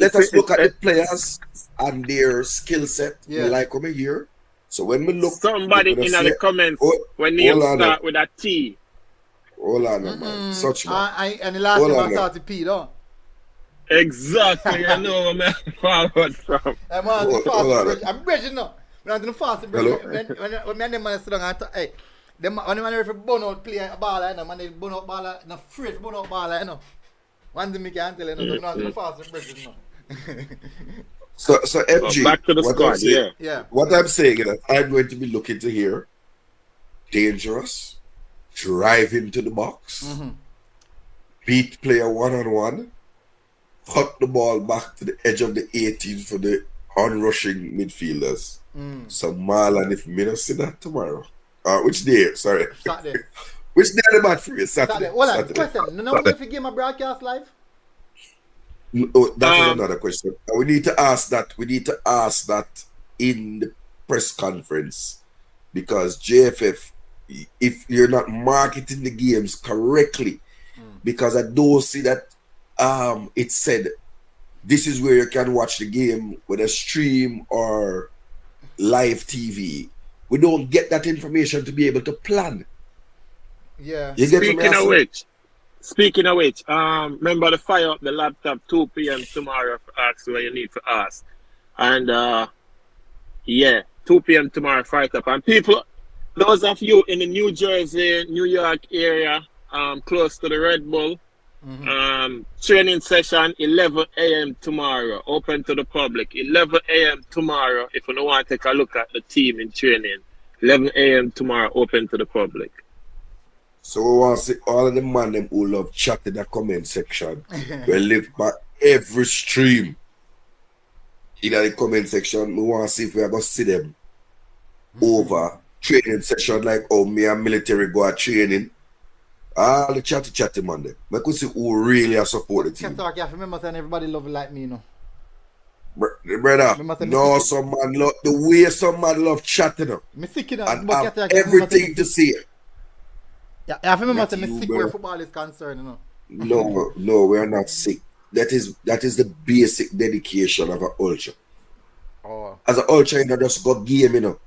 Let us look at the players and their skill set. Like over here. So when we look, somebody in the comments when you start with a T. Hold on, man. Such man. And the last time I started P, though. Exactly, I know where I'm forward from. I'm bridging now. When I'm doing fast bridge, when I man sit down and talk, hey, when the man ready for bun out play a ball, you know, man, they bun out ball, no fresh bun out ball, you know. One thing I can tell you, so I'm not doing fast bridge, you know. So FG, back to the squad, yeah. What I'm saying is that I'm going to be looking to hear dangerous. Drive into the box, beat player one-on-one, cut the ball back to the edge of the 18 for the onrushing midfielders. So Marlon, if me not see that tomorrow, which day? Sorry, Saturday. Which day the match for you? Saturday. Hold on, question. No, if you give my broadcast live. No, that is another question. We need to ask that. We need to ask that in the press conference because JFF. If you're not marketing the games correctly, because I don't see that it said this is where you can watch the game with a stream or live TV. We don't get that information to be able to plan. Yeah. Speaking of which, remember to fire up the laptop 2 p.m. tomorrow for ask what you need to ask. And 2 p.m. tomorrow, fire up. And people, those of you in the New Jersey, New York area, close to the Red Bull, training session 11 a.m. tomorrow, open to the public. 11 a.m. tomorrow, if you don't want to take a look at the team in training. 11 a.m. tomorrow, open to the public. So we want to see all of the man them who love chat in the comment section. We live by every stream in the comment section. We want to see if we are going to see them over training session like me and military go at training. All the chatty man there. I could see who really support the team. I remember saying everybody love it like me, you know. Brother, no, some man love the way some man love chatting up. And have everything to see it. Yeah, I remember saying I'm sick where football is concerned, you know. No, we are not sick. That is the basic dedication of an ultra. As an ultra, you don't just go game, you know.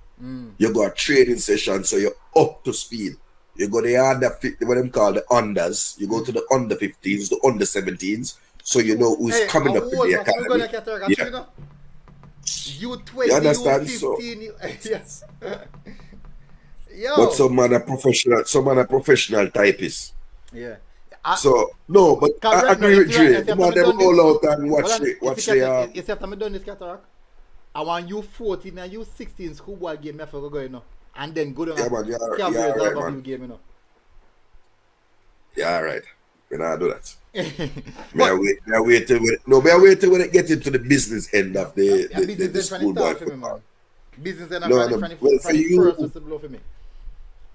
You go a training session, so you're up to speed. You go the under 50, what them call the unders. You go to the under 15s, the under 17s, so you know who's coming up in the academy. You 20, you understand? You 15, so, Yo. But some man a professional typist. Yeah. So no, but I agree with Dre. Come on, them all out and watch it. You see after me done this cataract, I want you 14 and you 16 schoolboy game if I go, you know. And then go down and game, you know. Yeah, all right. When I do that. May I wait till when it get into the business end of the schoolboy football. Business end of for you. First to blow for me.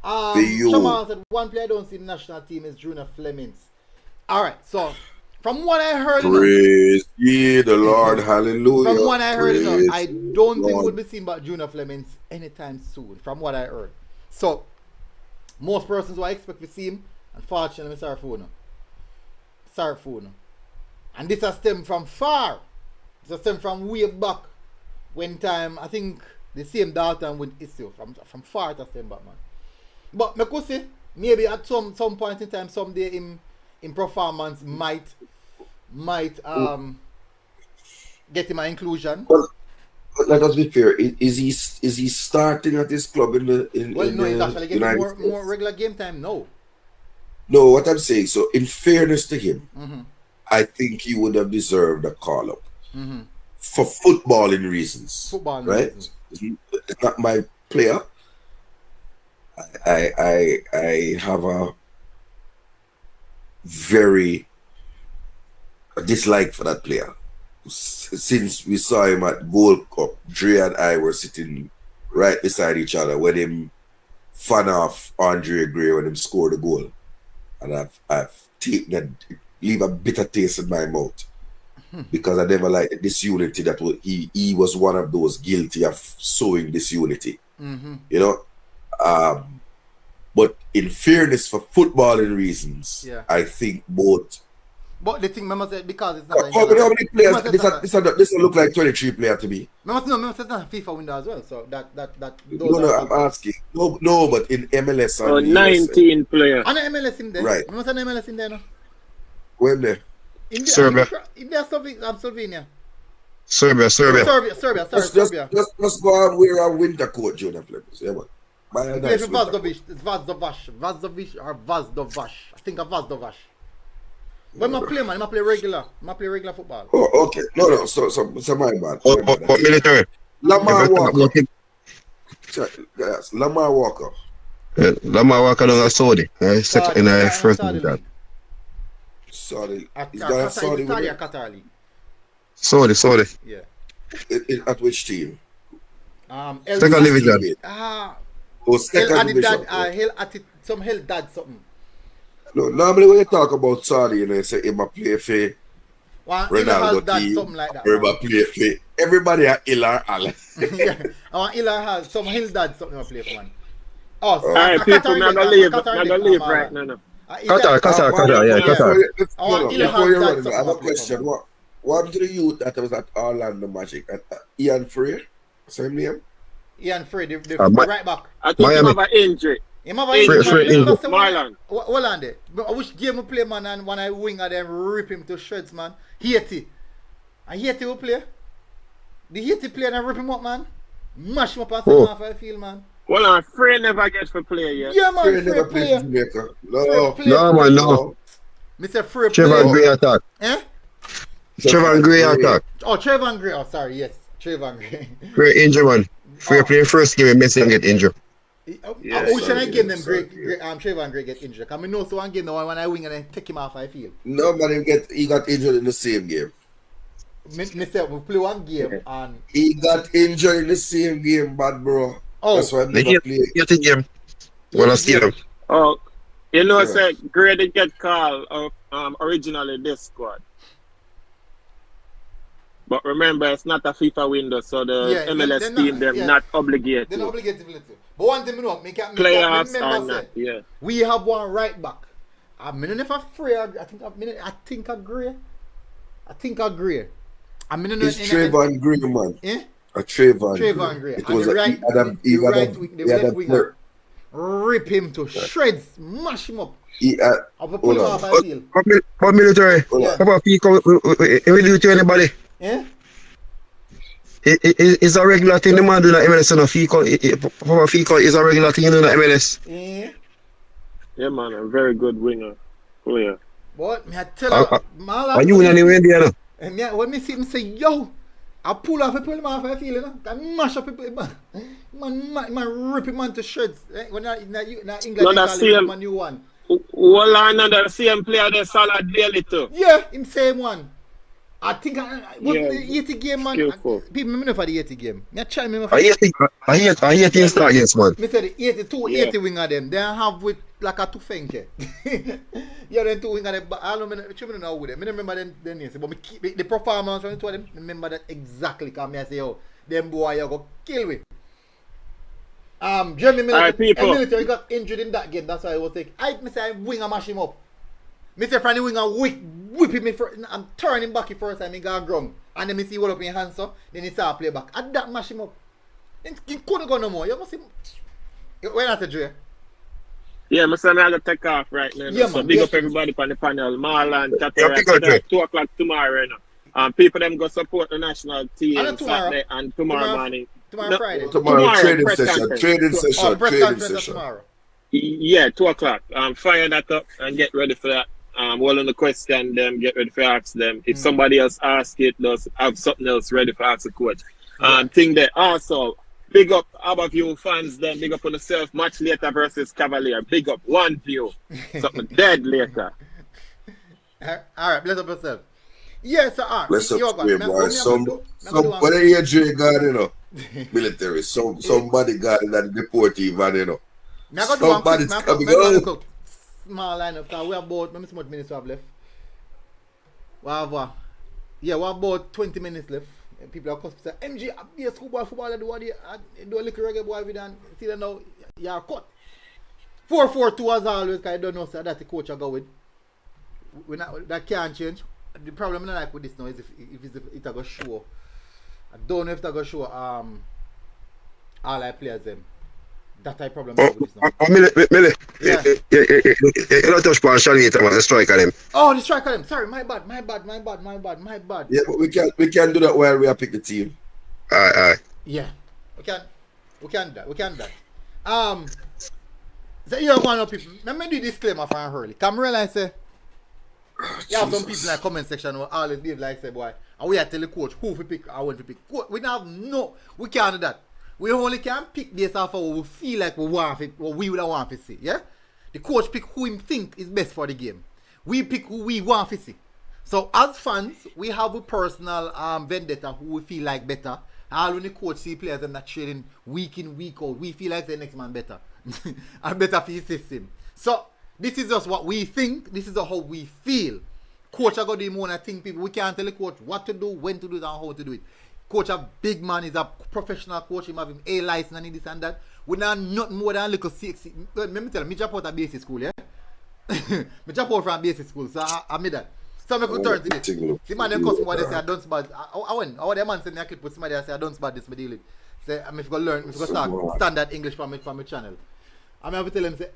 Someone said one player I don't see in the national team is Junior Flemings. Alright, so From what I heard, praise ye the Lord, hallelujah. From what I heard, praise I don't think Lord. we'll be seeing about Junior Fleming anytime soon. From what I heard, so most persons who I expect to see him, unfortunately, I'm sorry for no. And this has stemmed from far. This has stemmed from way back when time. I think the same data with issue from far to stem back, man. But I could say maybe at some point in time, someday in performance might get him an inclusion. But let us be fair. Is he starting at this club in the He's actually getting more regular game time now. No, what I'm saying. So in fairness to him, I think he would have deserved a call up for footballing reasons. Right? It's not my player. I have a very dislike for that player. Since we saw him at Gold Cup, Dre and I were sitting right beside each other when him fan off Andre Gray when him scored the goal. And I've taken leave a bitter taste in my mouth. Because I never liked this unity that he was one of those guilty of sowing disunity. You know? But in fairness, for footballing reasons, I think both. But the thing, remember, because it's not. How many players? This will look like 23 players to me. Remember, it's not a FIFA window as well. So that. No, I'm asking. No, but in MLS. 19 players. And MLS in there. Right. Remember, an MLS in there, no? When there? India, Serbia. India, Slovenia. Serbia. Serbia. Let's go and wear a winter coat, Jonah Fleming. Yeah, man. It's Vazdovic. It's Vazdovic or Vazdovac. I think of Vazdovac. When I play, man, I play regular football. Oh, okay. No. So my bad. But military. Lamar Walker. Yes, Lamar Walker. Lamar Walker down Saudi. Second in the first division. Saudi. He's got a Saudi Saudi or Qatar League. Saudi. Yeah. At which team? Second division. Second division. Some hell dad something. No, normally when you talk about Saudi, you say he might play for Ronaldo team, something like that. or he might play for everybody at Ilar Al. Yeah, Ilar has some hill dad something to play for, man. Oh, so alright, people, I'm gonna leave right now. Qatar, yeah, Qatar. Before you run, I have a question. What happened to the youth that was at Orlando Magic? Ian Frey? Same name? Ian Frey, the right back. I think he have an injury. Marlon. Hold on there. I wish game will play, man, and when I wing at them, rip him to shreds, man. Haiti. And Haiti will play. The Haiti play and rip him up, man. Mash him up and send him off the field, man. Well, on Frey never gets for play yet. Yeah, man. Frey never plays Jamaica. No, man, no. Mr. Frey play. Trevor Gray attack. Eh? Trevor Gray attack. Oh, Trevor Gray. Oh, sorry. Yes. Trevor Gray. Great injury, man. Frey play first game, Messi and get injured. I wish I gave them Trevor and Gray get injured. I mean, no, so one game, the one when I wing and then take him off, I feel. No, but he got injured in the same game. Mr. We play one game and he got injured in the same game, bad bro. Oh, that's why I never played. The game. Well, I see them. Oh, you know, say Gray did get called originally this squad. But remember, it's not a FIFA window, so the MLS team not obligated. They're not obligated to. But one thing we know, playoffs are not. Yeah. We have one right back. I mean, if I'm free, I think I agree. I mean, it's Trevor and Gray, man. Eh? Trevor and Gray. It was he had a winger. Rip him to shreds, mash him up. But military, how about people? We do to anybody? Yeah. It's a regular thing the man do that MLS and a FICO is a regular thing in the MLS. Yeah, man, a very good winger. Oh yeah. What? Me I tell you, are you in anywhere there? And when me see him say, yo, I pull him off, I feel it, I mash up people, man, rip him man to shreds. When England call him new one. Well, another same player there, Salah Daly too. Yeah, him same one. I think the 80 game, man. People remember for the 80 game. I hate him start against, man. Me say the 82, 80 wing of them. They have with like a tufenke. Yeah, then two wing and I don't know with them. I remember them names, but me keep the performance from the two of them. Remember that exactly. Cause I say, yo, them boy you go kill me. Jeremy Military got injured in that game. That's why I was like, I say wing and mash him up. Me say from the wing and whip him first. I'm turning back the first time he got ground. And then me see what up in your hands, so then he start play back. And that mash him up. He couldn't go no more. You must see. When I say Dre? Yeah, my son, I'm going to take off right now. Yeah, so man, big up everybody on the panel. Marlon, Catherine, 2 o'clock tomorrow. You know. People them go support the national team Saturday and tomorrow morning. Tomorrow Friday. Tomorrow trading session. Tomorrow. Yeah, 2 o'clock. Fire that up and get ready for that. Well on the question them, get ready for ask them. If somebody else ask it, does have something else ready for ask the coach. Thing that also big up Aberview fans then, big up on yourself, match later versus Cavalier. Big up One View. Something dead later. Alright, bless up yourself. Yes, sir. Bless up boy. Somebody here Jay God, you know. Military. Somebody got in that deportive and you know. Somebody's coming out. Small lineup because we have about how much minutes we have left? We have about 20 minutes left. People are cusp say, MG, be a schoolboy football, I do a little reggae boy with and see that now you're cut. 4-4-2 as always, because I don't know, so that's the coach I go with. That can't change. The problem I like with this now is if it's a go show. I don't know if it's a go show all our players them. That type problem with this now. Millie. Yeah. You don't touch upon Shanita, man, the striker them. Oh, the striker them. Sorry, my bad. Yeah, but we can do that while we are pick the team. Aye. Yeah. We can do that. So you have one of people. Let me do disclaimer from early. Come realize say you have some people in the comment section who always live like say boy, and we are tell the coach who we pick, I want to pick. We can't do that. We only can pick this off of what we feel like we want it, what we would want to see. Yeah? The coach pick who him think is best for the game. We pick who we want to see. So as fans, we have a personal vendetta who we feel like better. All when the coach see players and that trading week in, week out, we feel like the next man better. And better for his system. So this is just what we think, this is how we feel. Coach I got the more think people. We can't tell the coach what to do, when to do it, and how to do it. Coach a big man, is a professional coach, him have him A license and this and that. We not nothing more than a little 6. Let me tell you, me jump out of basic school, yeah? Me jump out from basic school, so I made that. So I could turn to this. See man, them customer what they say I don't bad. I went, the man send me a clip with somebody I say I don't bad this me deal with. Say I'm if go learn, if go start standard English from my channel. I'm have to tell him say,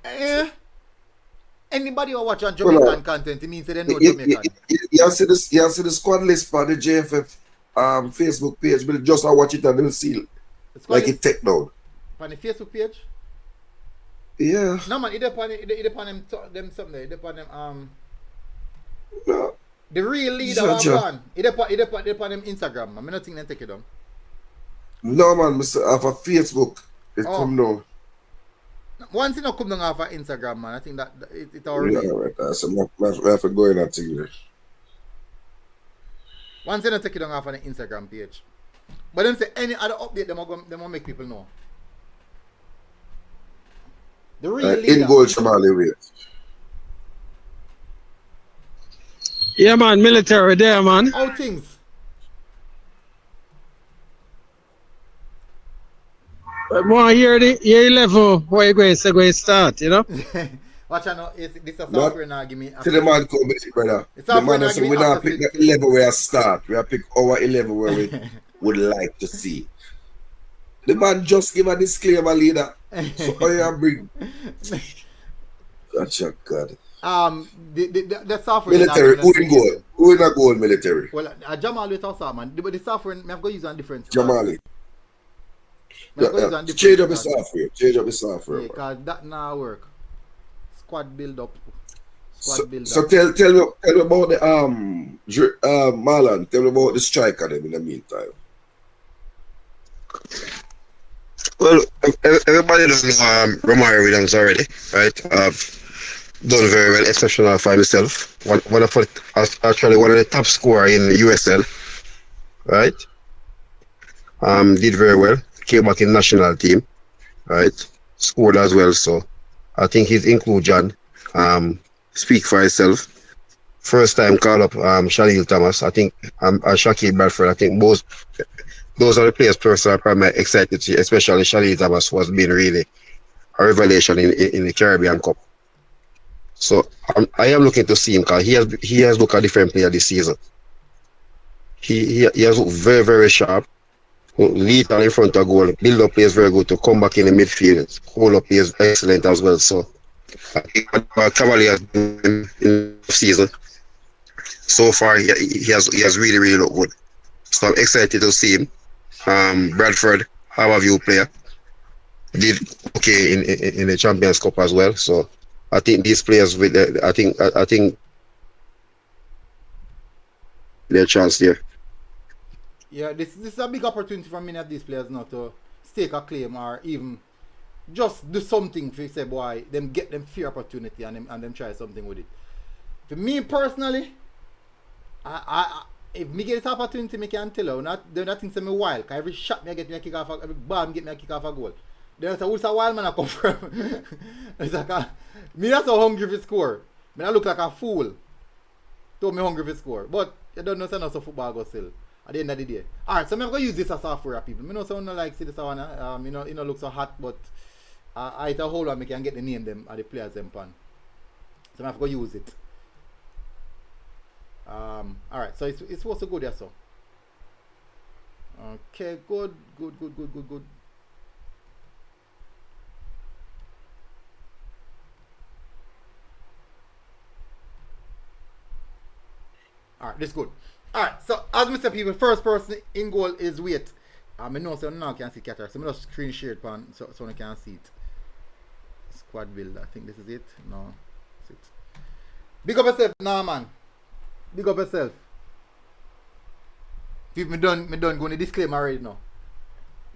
anybody who watch on Jamaican content, it means they know Jamaican. You see the squad list for the JFF Facebook page, but just watch it and they'll see like it take down. On the Facebook page? Yeah. No man, it upon them something there. It upon them no. The real leader of gone. It upon them Instagram. I'm not think they take it down. No man, Mr. Off of Facebook. It come down. Once it not come down off of Instagram, man, I think that it already. Yeah, right. That's I have to go in that thing there. Once they don't take it down off on the Instagram page. But then say any other update, they will make people know. The real leader. In goal, Shamali, wait. Yeah, man, military there, man. How things? More year 11, where you going to start, you know? Watch out, this is software now give me. To the man come with it, brother. The man said we not pick the 11 where I start. We have pick our 11 where we would like to see. The man just give a disclaimer, leader. So I bring. That's your God. The software. Military. Who in goal? Who in a goal? Military. Well, Jamal with us, man. But the software, I have to use on different. Jamali. Change up the software. Yeah, because that now work. Squad build up. So tell me about the Marlon. Tell me about the striker them in the meantime. Well, everybody knows Romare Williams already, right? I've done very well, exceptional for myself. One of the top scorer in the USL, right? Did very well. Came back in national team, right? Scored as well, so I think his inclusion speak for itself. First time call up Shalil Thomas. I think Shaquille Bradford. I think those are the players personally I'm probably excited to see, especially Shalil Thomas was being really a revelation in the Caribbean Cup. So I am looking to see him because he has looked a different player this season. He has looked very, very sharp. Lethal in front of goal. Build up plays very good to come back in the midfield. Hold up plays excellent as well. So I think Cavalier in the season so far he has really, really looked good. So I'm excited to see him. Bradford, how have you player? Did okay in the Champions Cup as well. So I think these players with I think their chance there. Yeah, this is a big opportunity for many of these players now to stake a claim or even just do something for say boy, them get them fair opportunity and them try something with it. For me personally, I if me get this opportunity, me can tell you, not things me wild. Cause every shot me get me a kick off, every ball me get me a kick off a goal. There's a wild man I come from. It's like me not so hungry for score. Me I look like a fool. Told me hungry for score, but you don't know so football go still. At the end of the day. Alright, so I'm going to use this as software, people. I know someone like see this one, you know, look so hot, but I tell hold on, I can get the name them the players them pan. So I'm going to use it. Alright, so it's supposed to go there, so. Okay, good. Alright, this is good. Alright, so as I said, people, first person in goal is Wait. I know so now can see Qatar, so I'm just screen share it pan so I can see it. Squad build, I think this is it. No, it's it. Big up yourself, nah man. Big up yourself. People, me done go to disclaimer already now.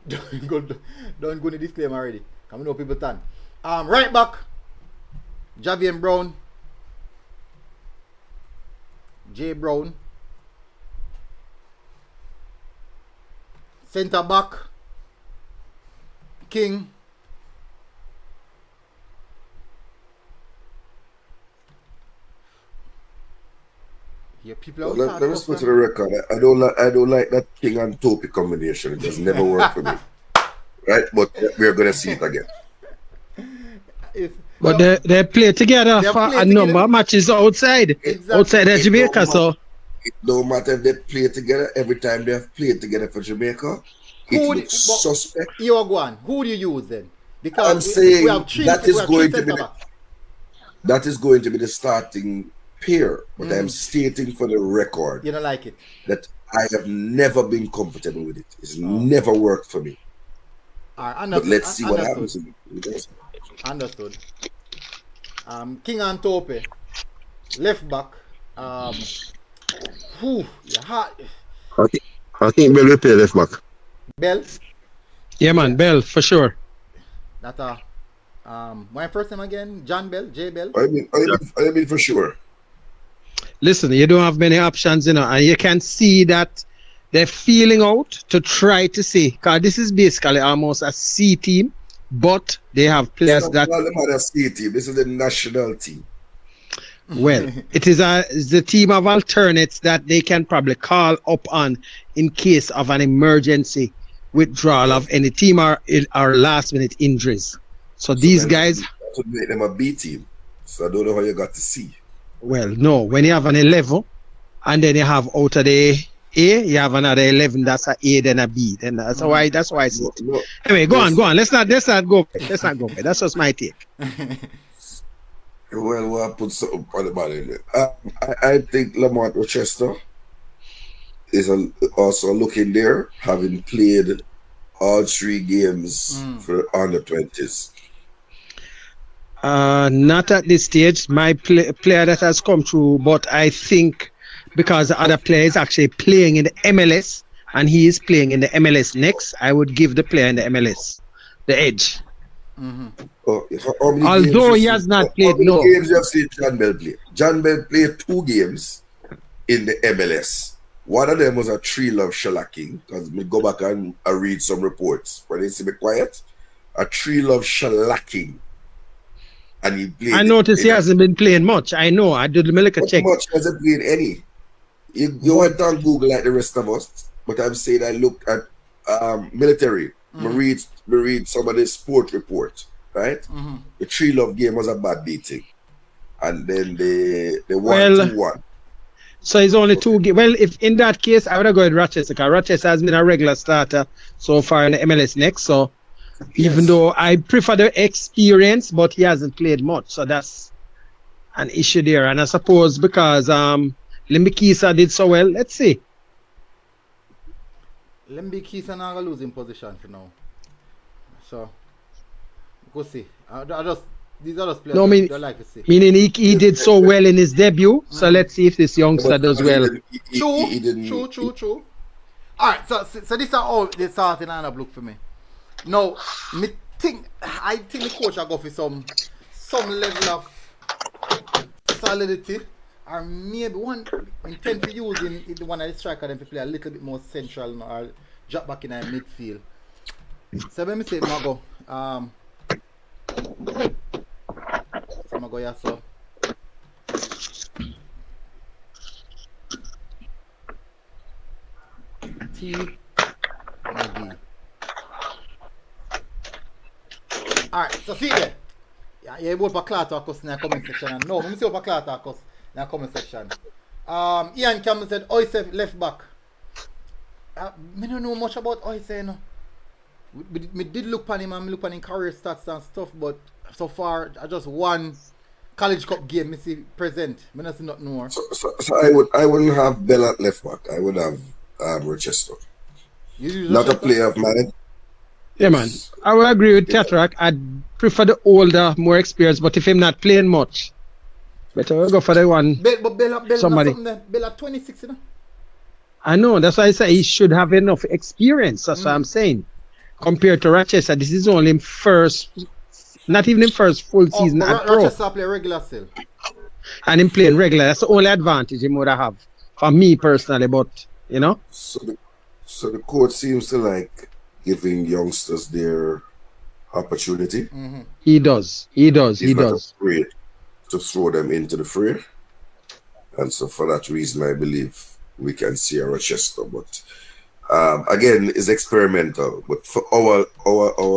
Don't go to disclaimer already. Come know people turn. Right back, Javier Brown. J Brown. Centre back, King. Yeah, people are let me go to the record. I don't like that King and Topi combination. It has never worked for me. Right? But we're gonna see it again. But they play together for a number of matches outside of Jamaica, so it don't matter if they play together. Every time they have played together for Jamaica, it looks suspect. You're going. Who do you use then? Because I'm saying that is going to be the starting pair. But I'm stating for the record. You don't like it? That I have never been comfortable with it. It's never worked for me. But let's see what happens. Understood. King and Tope, left back. I think Bell will play left back. Bell? Yeah man, Bell for sure. That my first name again, John Bell, J Bell. I mean for sure. Listen, you don't have many options, you know, and you can see that they're feeling out to try to see, because this is basically almost a C team, but they have players that. A C team. This is the national team. Well, it is the team of alternates that they can probably call up on in case of an emergency withdrawal of any team or last minute injuries. So these guys to make them a B team. So I don't know how you got to C. Well, no, when you have an 11 and then you have out of the A, you have another 11 that's a A then a B. Then that's why I see it. No. Anyway, go on. Let's not go. Let's not go. That's just my take. Well, we'll put something on the ball in there. I think Lamont Rochester is also looking there, having played all 3 games for under 20s. Not at this stage. My player that has come through, but I think because the other player is actually playing in the MLS and he is playing in the MLS next, I would give the player in the MLS the edge. Mm-hmm. Although he has not played, how many games you have seen John Bell play? John Bell played 2 games in the MLS. One of them was a 3-love shellacking, because we go back and I read some reports. When they say be quiet, a 3-love shellacking. and he played. I noticed he hasn't been playing much. I know. I did the check. Much hasn't played any. You went on Google like the rest of us, but I'm saying I looked at military. I read some of the sport report, right? The Tree Love game was a bad beating, and then they won 2-1. So it's only 2 games. Well, if in that case, I would have gone with Rochester, because Rochester has been a regular starter so far in the MLS next. So even though I prefer the experience, but he hasn't played much, so that's an issue there. And I suppose because Limbikisa did so well, let's see. Limbikisa now losing position for now. So go see. These other players don't like to see. Meaning he did so well in his debut. So let's see if this youngster does well. True. Alright, so these are all the starting lineup look for me. Now, I think the coach will go for some level of solidity, or maybe one intend to use in the one of the striker them to play a little bit more central, or drop back in our midfield. So let me say Mago. So Mago yeah, so. T Maggie. Alright, so see there. Yeah, you vote for Clark in the comment section. No, let me see what Clark in the comment section. Ian Campbell said Oise left back. I don't know much about Oise, you know. Me did look on him and look on his career stats and stuff, but so far I just won College Cup game, me see present. I don't see nothing more. So I wouldn't have Bell at left back. I would have Rochester. Not a player of mine. Yeah, man. I will agree with Cataract. I'd prefer the older, more experienced, but if I'm not playing much, better we'll go for the one. But Bell somebody. Bell at 26, you know? I know. That's why I say he should have enough experience. That's what I'm saying. Compared to Rochester, this is only not even in first full season at pro. Rochester play regular still. And him playing regular. That's the only advantage he would have for me personally, but, you know? So the coach seems to like giving youngsters their opportunity. He does. He's not afraid to throw them into the fray. And so for that reason, I believe we can see a Rochester. But again, it's experimental. But for our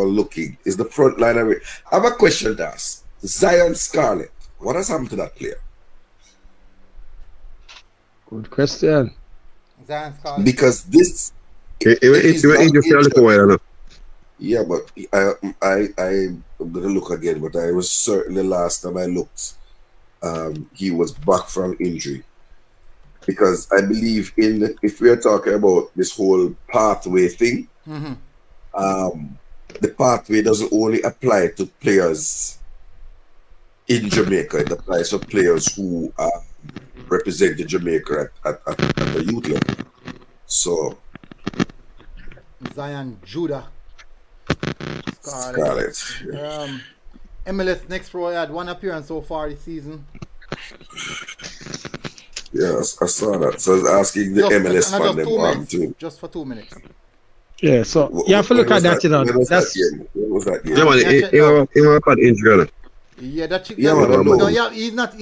looking, is the front line. I have a question to ask. Zion Scarlett, what has happened to that player? Good question. Zion Scarlett. Because this... Yeah, but I'm gonna look again. But I was certain the last time I looked, he was back from injury. Because I believe if we are talking about this whole pathway thing, the pathway doesn't only apply to players in Jamaica. It applies to players who represent Jamaica at the youth level. So. Zion Judah Scarlett. MLS Next Pro had one appearance so far this season. Yes, I saw that. So I was asking the MLS fan them too. Just for 2 minutes. Yeah, so you have to look at that, you know. What was that game? Yeah, man, he was bad injury. Yeah, that chick. Yeah, man, no, yeah, he's not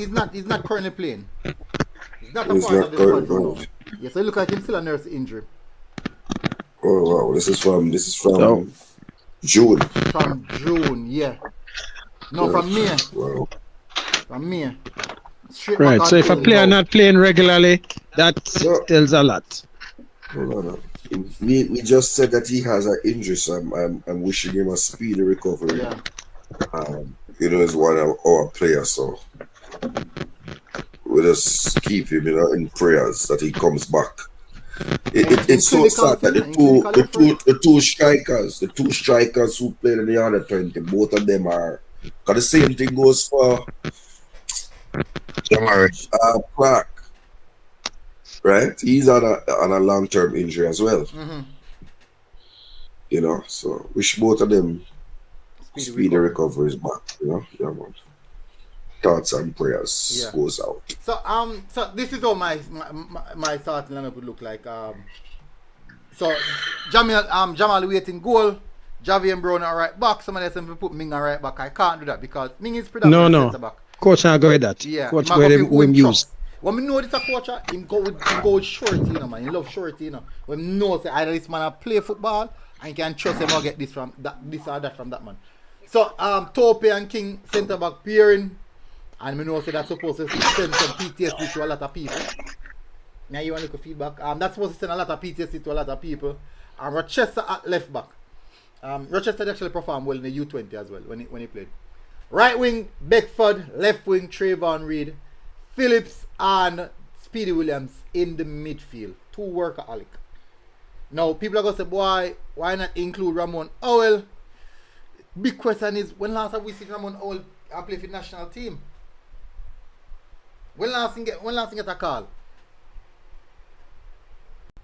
currently playing. He's not a part of the squad now. Yeah, so it looks like he's still a nurse injury. Oh wow, this is from June. From June, yeah. No, from May. Wow. From May. Right, so if a player not playing regularly, that tells a lot. No. We just said that he has an injury, so I'm wishing him a speedy recovery. Yeah. He's one of our players, so we'll just keep him, in prayers that he comes back. It's so sad that the two strikers who played in the under 20, both of them are. Because the same thing goes for Clark, right? He's on a long-term injury as well. So wish both of them speedy recovery is back. Yeah, man. Thoughts and prayers goes out. So this is how my starting lineup would look like. So Jamal waiting goal, Javier Brown at right back. Some of them put Ming at right back. I can't do that because Ming is predominantly centre back. Coach, I go with that. Yeah, coach, go with him use. When we know this a coach, him go with shorty, you know, man. He love shorty, you know. When we know say either this man play football and you can trust him or get this from that, this or that from that man. So Tope and King centre back pairing, and we know say that's supposed to send some PTSD to a lot of people. Now you want to look at feedback. That's supposed to send a lot of PTSD to a lot of people. And Rochester at left back. Rochester actually performed well in the U20 as well when he played. Right wing Beckford, left wing Trayvon Reed, Phillips and Speedy Williams in the midfield. 2 workaholic. Now people are gonna say, boy, why not include Ramon Owell? Big question is, when last have we seen Ramon Owell play for the national team? When last he get a call?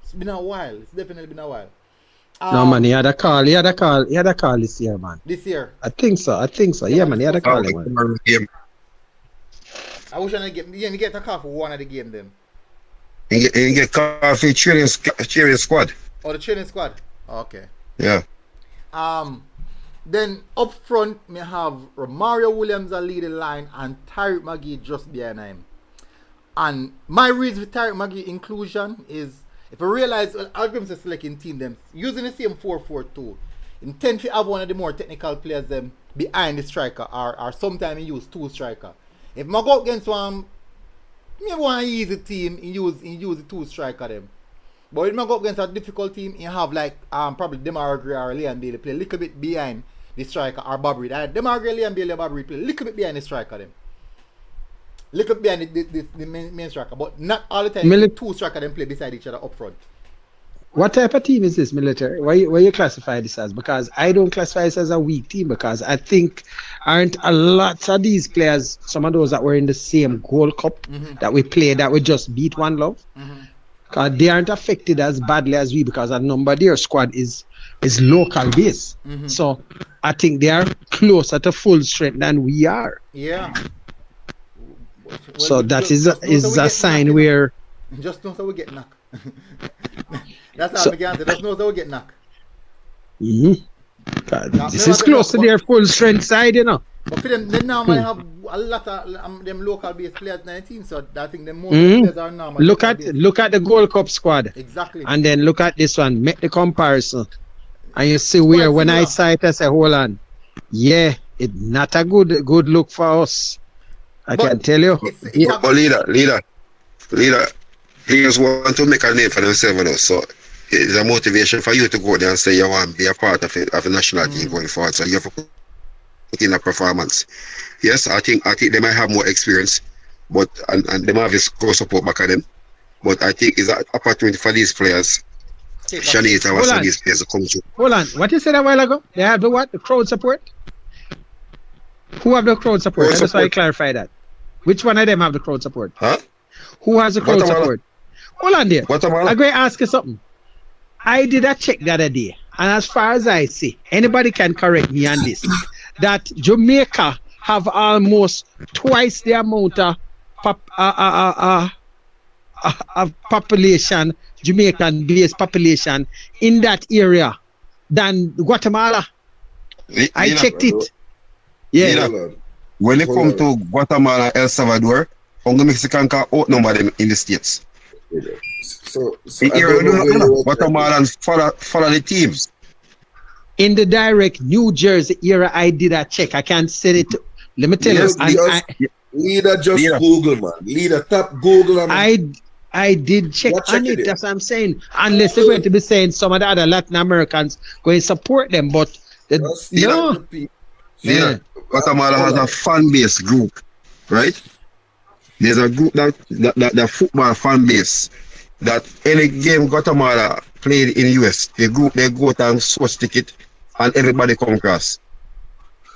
It's been a while. It's definitely been a while. No man, he had a call this year, man. This year? I think so. Yeah, man, he had a call. I wish I didn't get a call for one of the game then. He get call for training squad. Oh, the training squad? Okay. Yeah. Then up front, we have Romario Williams a leading line and Tariq McGee just behind him. And my reason for Tariq McGee inclusion is, if I realize algorithms are selecting team them using the same 4-4-2, intend to have one of the more technical players them behind the striker, or sometimes use 2 striker. If I go against one, me want to use the team and use the 2 striker them. But if I go against a difficult team, you have like probably Demar Gray or Leon Bailey play a little bit behind the striker, or Bob Reed. Demar Gray, Leon Bailey, or Bob Reed play a little bit behind the striker them. Little bit behind the main striker, but not all the time. 2 striker them play beside each other up front. What type of team is this, military? Why you classify this as? Because I don't classify this as a weak team, because I think aren't a lot of these players, some of those that were in the same Gold Cup that we played, that we just beat One Love, because they aren't affected as badly as we, because a number of their squad is local base. So I think they are closer to full strength than we are. Yeah. Well, so that is a sign where just know so we get knocked. That's how we can say. Just know so we get knocked. This is close to their full strength side, you know. But for them, they now might have a lot of them local based players 19, so I think the most players are normal. Look at the Gold Cup squad. Exactly. And then look at this one, make the comparison. And you see where when I saw it, I say, hold on. Yeah, it's not a good look for us. I can tell you. But leader, players want to make a name for themselves, so it's a motivation for you to go there and say you want to be a part of the national team going forward. So you have to put in a performance. Yes, I think they might have more experience, but and they might have this core support back at them. But I think it's an opportunity for these players. Shanita was for these players to come to. Hold on, what you said a while ago? They have the what? The crowd support? Who have the crowd support? That's why I clarify that. Which one of them have the crowd support? Huh? Who has the crowd Guatemala. support? Hold on there. Guatemala. I'm going to ask you something. I did a check the other day, and as far as I see, anybody can correct me on this, that Jamaica have almost twice the amount of population, Jamaican-based population in that area than Guatemala. I checked it. Yeah. When it comes to Guatemala, El Salvador, only Mexican can outnumber them in the States. So Guatemala and follow the teams. In the direct New Jersey era, I did a check. I can't say it. Let me tell you. Leader, Google, man. Leader, tap Google. I did check on it. That's what I'm saying. Unless they're going to be saying some of the other Latin Americans going to support them, but no. Yeah. Guatemala has a fan base group, right? There's a group that football fan base that any game Guatemala played in the US, they go and source ticket and everybody come across.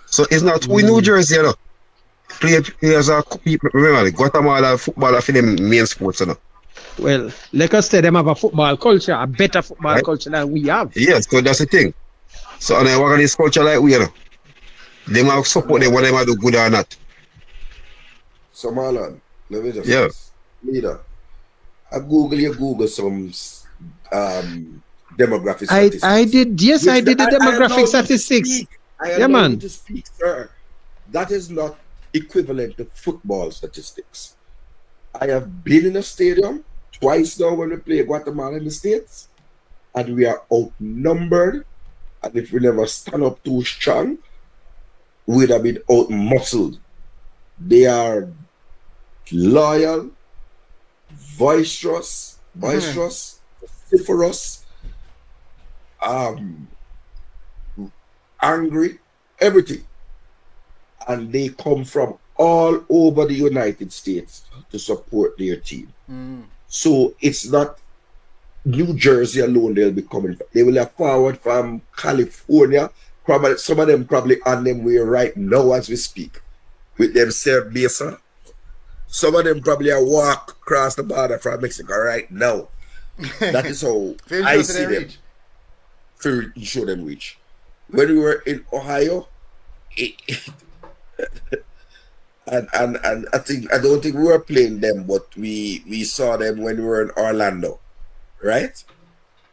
So it's not we New Jersey, you know. Players are people, remember Guatemala football are for them main sports, you know. Well, like I said, them have a football culture, a better football culture than we have. Yes, so that's the thing. So and I work on this culture like we, you know. They might support them whether they do good or not. So Marlon, let me just leader. I Google some demographic statistics. I did the demographic statistics. I allow you to speak, sir. That is not equivalent to football statistics. I have been in a stadium twice now when we play Guatemala in the States, and we are outnumbered. And if we never stand up too strong, we'd have been out-muscled. They are loyal, boisterous, vociferous, angry, everything. And they come from all over the United States to support their team. So it's not New Jersey alone they'll be coming from. They will have forward from California. Probably some of them probably on them way right now as we speak. With them serve Mesa. Some of them probably are walk across the border from Mexico right now. That is how I see them. Show them reach. When we were in Ohio, and I don't think we were playing them, but we saw them when we were in Orlando, right?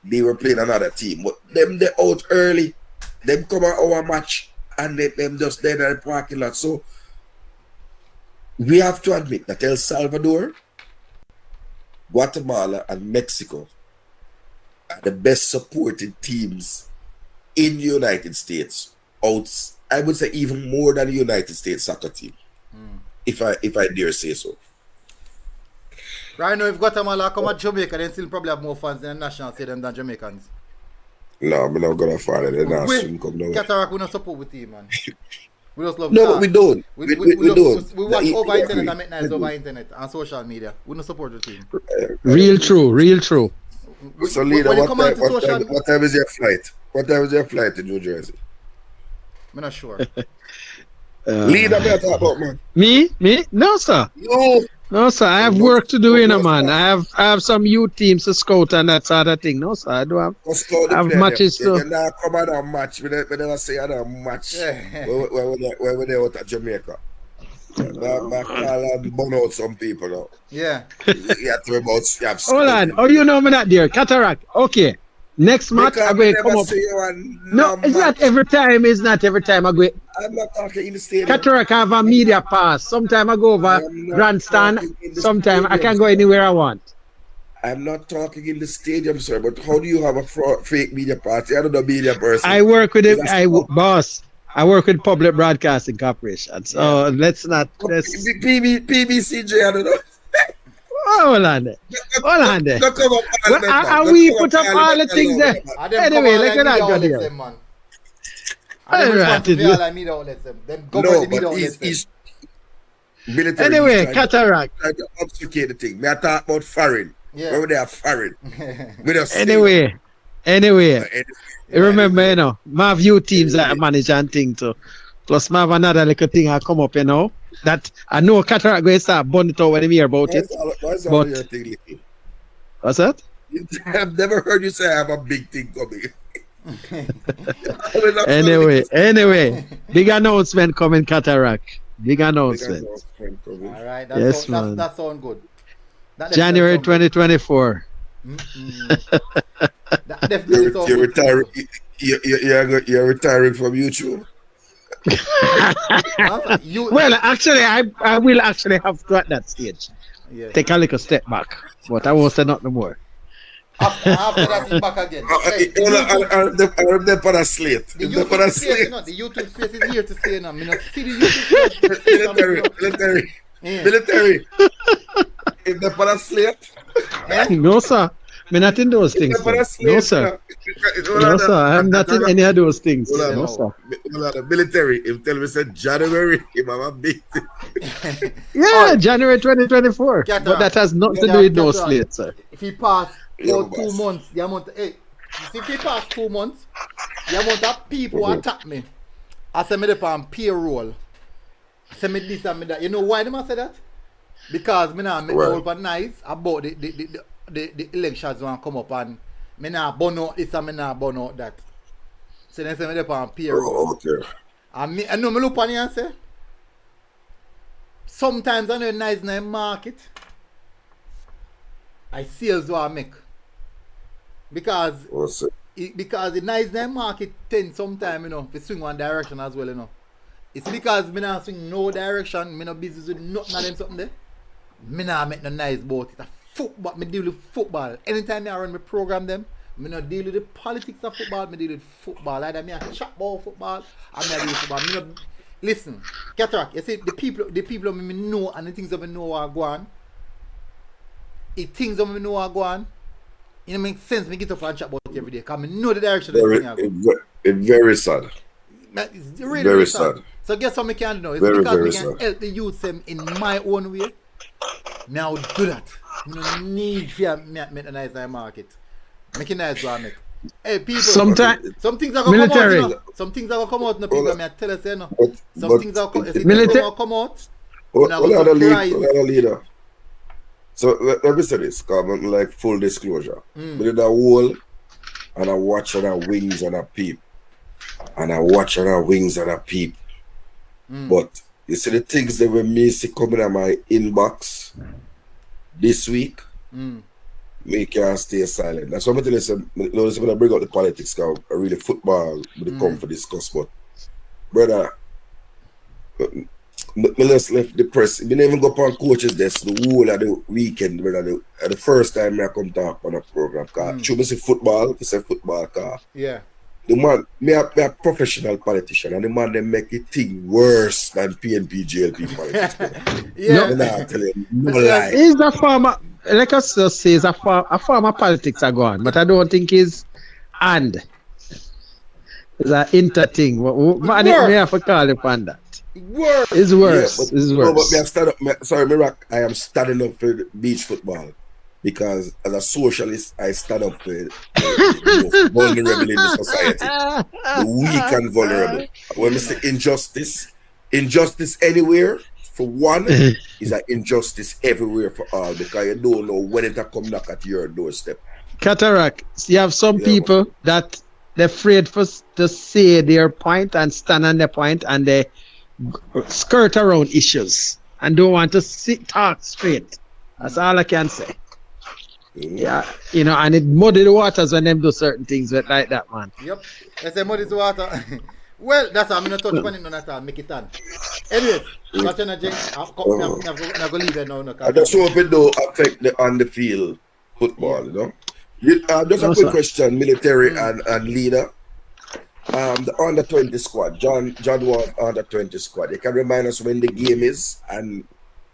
They were playing another team, but them they out early. Them come at our match and them just there in the parking lot. So we have to admit that El Salvador, Guatemala, and Mexico are the best supported teams in the United States. I would say even more than the United States soccer team, if I dare say so. Right now, if Guatemala come at Jamaica, then still probably have more fans in the national stadium than Jamaicans. No, I'm not gonna follow them. Not soon come now. Cataract, we don't support with team, man. We just love. No, but we don't. We don't. We watch over internet and make nice over internet and social media. We don't support the team. Real true. So, leader, what time is your flight? What time is your flight to New Jersey? I'm not sure. Leader, me talk about, man. Me? No, sir. No, sir. I have work to do, man. I have some youth teams to scout and that sort of thing. No, sir. I do have matches to. You now come out a match. We never say a match when we're out at Jamaica. I call and burn out some people now. Yeah. You have to about. Hold on. Oh, you know me not there. Cataract. Okay. Next match, I'm going to come up. No, it's not every time. It's not every time. I'm not talking in the stadium. Cataract have a media pass. Sometimes I go over grandstand. Sometimes I can go anywhere I want. I'm not talking in the stadium, sir. But how do you have a fake media pass? I'm not a media person. I work with him. Boss. I work with Public Broadcasting Corporation. So let's not. PBCJ, I don't know. Hold on there. And we put up all the things there. Anyway, look at that gun here. Anyway, Cataract. Try to obfuscate the thing. Me I talk about foreign. Yeah. Where they are foreign. Anyway. Remember, I have few teams that I manage and things too. Plus, I have another little thing I come up, that I know Cataract going to start burning it out when I hear about it. What's that? I've never heard you say I have a big thing coming. Anyway, big announcement coming, Cataract. Big announcement. All right, that sounds good. January 2024. You're retiring from YouTube. Well, actually, I will actually have to at that stage take a little step back, but I won't say not no more. After that, he's back again. I'm there for a slate. The YouTube space is here to stay now. See the YouTube military. If they're for a slate. No, sir. I'm not in those things. No, sir. I'm not in any of those things. No, sir. Military. If tell me said January, if I'm a big thing. Yeah, January 2024. But that has nothing to do with no slate, sir. If he passed 2 months, the amount if he passed 2 months, the amount of people attack me. I say me the on payroll. Say me this and me that. You know why they must say that? Because me now make over nice about the elections want come up and me now burn out this and me now burn out that. So they say me the on payroll. Okay. And me, I know me look on you and say, sometimes I know nice in the market. I sales what I make. Because What's it? because the nice name market tend sometime, to swing one direction as well, It's because me not swing no direction, me not busy with nothing of them something there. Me not make no nice about it. A football, me deal with football. Anytime I run my program them, me not deal with the politics of football, me deal with football. Either me a chat about football, or me a deal with football. Me not, listen, Cataract, you see the people me know and the things that me know are going. The things that me know are going. It makes sense me get up and chat about it every day. Because I know the direction It's very sad. It's really Very sad. sad. So guess what me can do? It's Very, because very we can sad. help the youth them in my own way. Me I would do that. Me no need to make a nice market. Make it nice to make. Hey people, some things are gonna come out, Some things are gonna come out, people. Me I tell us, Some things are gonna come out. Leader. So let me say this, because like full disclosure. We did a whole and I watch on our wings and a peep. And I watch on our wings and a peep. But you see the things that were missing coming at my inbox this week, me can't stay silent. That's what I'm telling you. When I bring out the politics, because I really football would come for discuss. But brother, me just left the press. Me never go upon coaches desk the whole of the weekend, brother. The first time I come talk on a program, because should me say football, it's a football car. Yeah. The man, me a professional politician, and the man they make it thing worse than PNP GLP politics. Yeah. I'm not telling you, no lie. He's a farmer. Like us just say, a farmer politics are gone, but I don't think he's and it's an inter thing. Man, me have to call upon that. It's worse. Yeah, it's worse. No, but me I stand up. Sorry, me rock. I am standing up for beach football because as a socialist, I stand up for the most vulnerable in the society, the weak and vulnerable. When we say injustice anywhere for one is an injustice everywhere for all, because you don't know when it come knock at your doorstep. Cataract, you have some people that they're afraid to say their point and stand on their point, and they skirt around issues and don't want to talk straight. That's all I can say. Yeah, and it muddy the waters when them do certain things like that, man. Yep, I say muddy the water. Well, that's how I'm not touch on it none at all. Make it done. Anyway, what's on James? I'm going to leave it now. I just hope it don't affect the on the field football, Just a quick question, military and leader. The under 20 squad, John was under 20 squad. You can remind us when the game is, and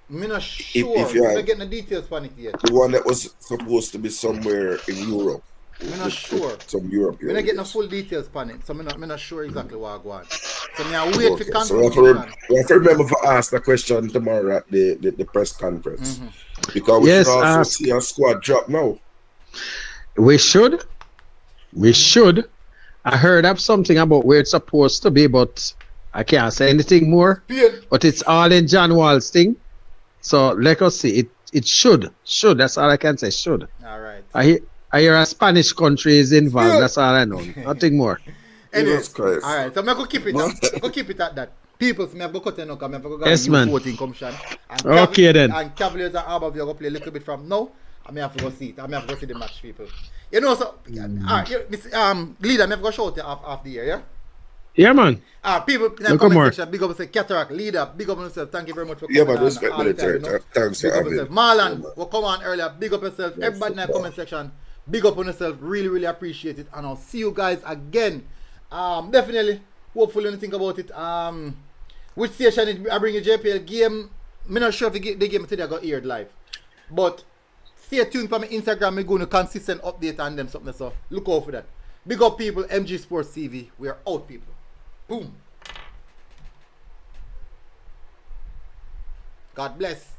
I'm not sure. if you're getting the details on it yet. The one that was supposed to be somewhere in Europe. I'm not sure. Some European. I'm not getting the full details on it, so I'm not sure exactly what I want. So I'm wait for confirmation. So we have to remember to ask the question tomorrow at the press conference. Because we should also see a squad drop now. We should. I heard of something about where it's supposed to be, but I can't say anything more. But it's all in John Wall's thing. So let us see. It should. That's all I can say. Should. All right. I hear a Spanish country is involved. That's all I know. Nothing more. Anyway, all right. So I'm going to keep it. I'm going to keep it at that. People, I'm going to cut it now. I'm going to go yes, man. voting commission. Okay then. And Cavaliers and Arbor, we're going to play a little bit from now. I may have to go see it. I may have to go see the match, people. So leader, I may have to go shout it after the year, yeah? Yeah, man. People in the comment section, big up say Cataract, leader, big up on yourself. Thank you very much for coming. Yeah, man, respect military. Thanks for having me. Marlon, we'll come on earlier. Big up yourself. Yes, everybody in the comment section, big up on yourself. Really, really appreciate it. And I'll see you guys again. Definitely. Hopefully, when you think about it. Which station I bring a JPL game? I'm not sure if the game today got aired live. But stay tuned for my Instagram. I'm going to consistent update on them something. So look out for that. Big up people, MG Sports TV. We are out, people. Boom. God bless.